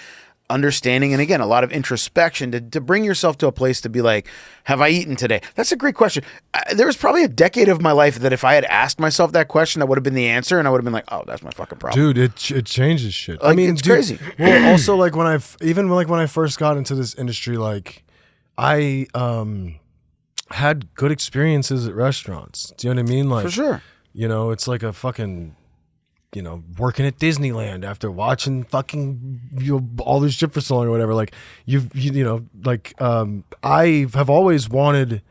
S1: understanding, and again, a lot of introspection to bring yourself to a place to be like, have I eaten today? That's a great question. There was probably a decade of my life that if I had asked myself that question, that would have been the answer, and I would have been like, oh, that's my fucking problem.
S3: Dude, it changes shit. I
S1: Like,
S3: mean,
S1: it's
S3: dude,
S1: crazy.
S3: Well, also like when I first got into this industry, like I had good experiences at restaurants. Do you know what I mean? Like
S1: For sure.
S3: You know, it's like a fucking, you know, working at Disneyland after watching fucking, you know, all this shit for so long or whatever. Like you know, like I have always wanted,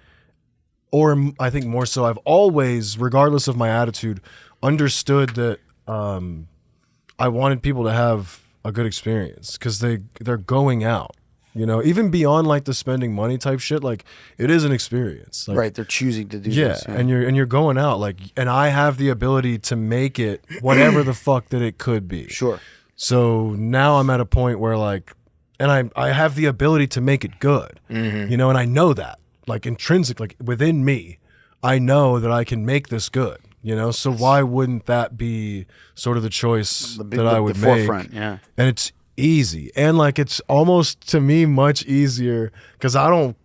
S3: or I think more so, I've always, regardless of my attitude, understood that I wanted people to have a good experience because they're going out. You know, even beyond like the spending money type shit, like it is an experience. Like,
S1: Right, they're choosing to do this.
S3: yeah, and you're going out like, and I have the ability to make it whatever the fuck that it could be.
S1: Sure.
S3: So now I'm at a point where like, and I have the ability to make it good. You know, and I know that like intrinsic, like within me, I know that I can make this good. You know, so why wouldn't that be sort of the choice that I would
S1: the
S3: make?
S1: forefront, yeah.
S3: And it's easy, and like it's almost to me much easier because I don't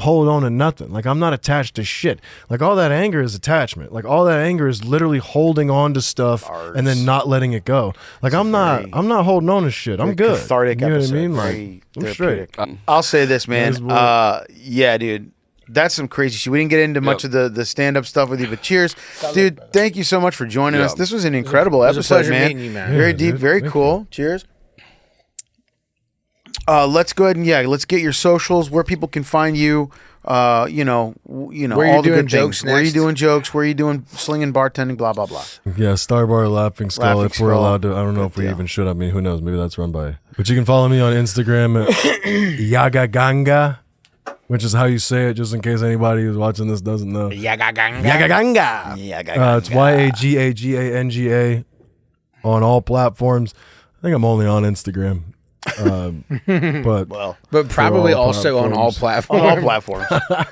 S3: hold on to nothing. Like I'm not attached to shit. Like all that anger is attachment. Like all that anger is literally holding on to stuff and then not letting it go. Like I'm not holding on to shit. I'm good.
S1: Cathartic
S3: you know
S1: episode.
S3: what I mean?
S1: Very
S3: Like I'm straight.
S1: I'll say this, man.
S3: Nice
S1: Yeah, dude. That's some crazy shit. We didn't get into much of the stand-up stuff with you, but cheers. Dude, thank you so much for joining us. This was an incredible episode,
S2: pleasure
S1: man.
S2: meeting you, man.
S1: Very
S3: Yeah,
S1: deep,
S3: dude.
S1: very
S3: Thank
S1: cool. Cheers. Let's go ahead and let's get your socials, where people can find you. You know,
S2: Where
S1: all
S2: you
S1: the
S2: doing
S1: good
S2: jokes
S1: things. Where you
S2: next?
S1: doing jokes? Where you doing slinging, bartending, blah blah blah.
S3: Yeah, Starbar Laughing Skull.
S1: Laughing
S3: If we're
S1: Skull.
S3: allowed to, I don't know if we
S1: deal.
S3: even should. I mean, who knows? Maybe that's run by. But you can follow me on Instagram at Yagaganga, which is how you say it, just in case anybody who's watching this doesn't know.
S2: Yagaganga.
S3: Yagaganga.
S1: Yeah,
S3: It's YAGAGANGA on all platforms. I think I'm only on Instagram. But
S2: But probably
S3: all
S2: also on all
S1: on
S2: platforms.
S1: all platforms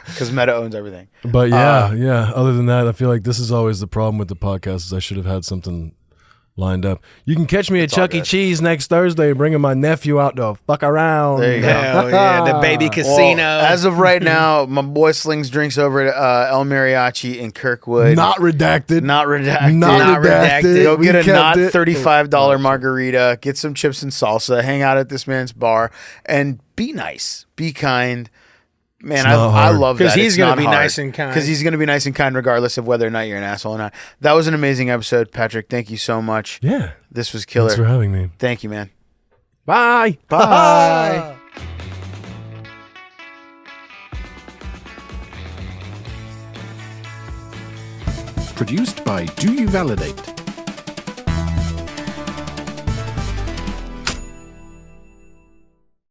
S1: because Meta owns everything.
S3: But yeah. Other than that, I feel like this is always the problem with the podcast. Is I should have had something lined up. You can catch me at Chuck E.
S1: good.
S3: Cheese next Thursday, bringing my nephew out to fuck around.
S1: There you go.
S2: Hell yeah, the baby casino.
S1: Well, as of right now, my boy slings drinks over at El Mariachi in Kirkwood.
S3: Not redacted.
S1: Not redacted.
S3: Not redacted.
S1: Go
S3: We
S1: get a
S3: kept
S1: not
S3: it.
S1: $35 margarita, get some chips and salsa, hang out at this man's bar, and be nice, be kind. Man,
S3: not
S1: I
S3: hard.
S1: love that.
S2: 'Cause he's
S1: It's
S2: gonna
S1: not
S2: be
S1: hard.
S2: nice and kind.
S1: Because he's going to be nice and kind regardless of whether or not you're an asshole or not. That was an amazing episode, Patrick. Thank you so much.
S3: Yeah.
S1: This was killer.
S3: Thanks for having me.
S1: Thank you, man.
S3: Bye.
S1: Bye.
S5: Produced by Do You Validate?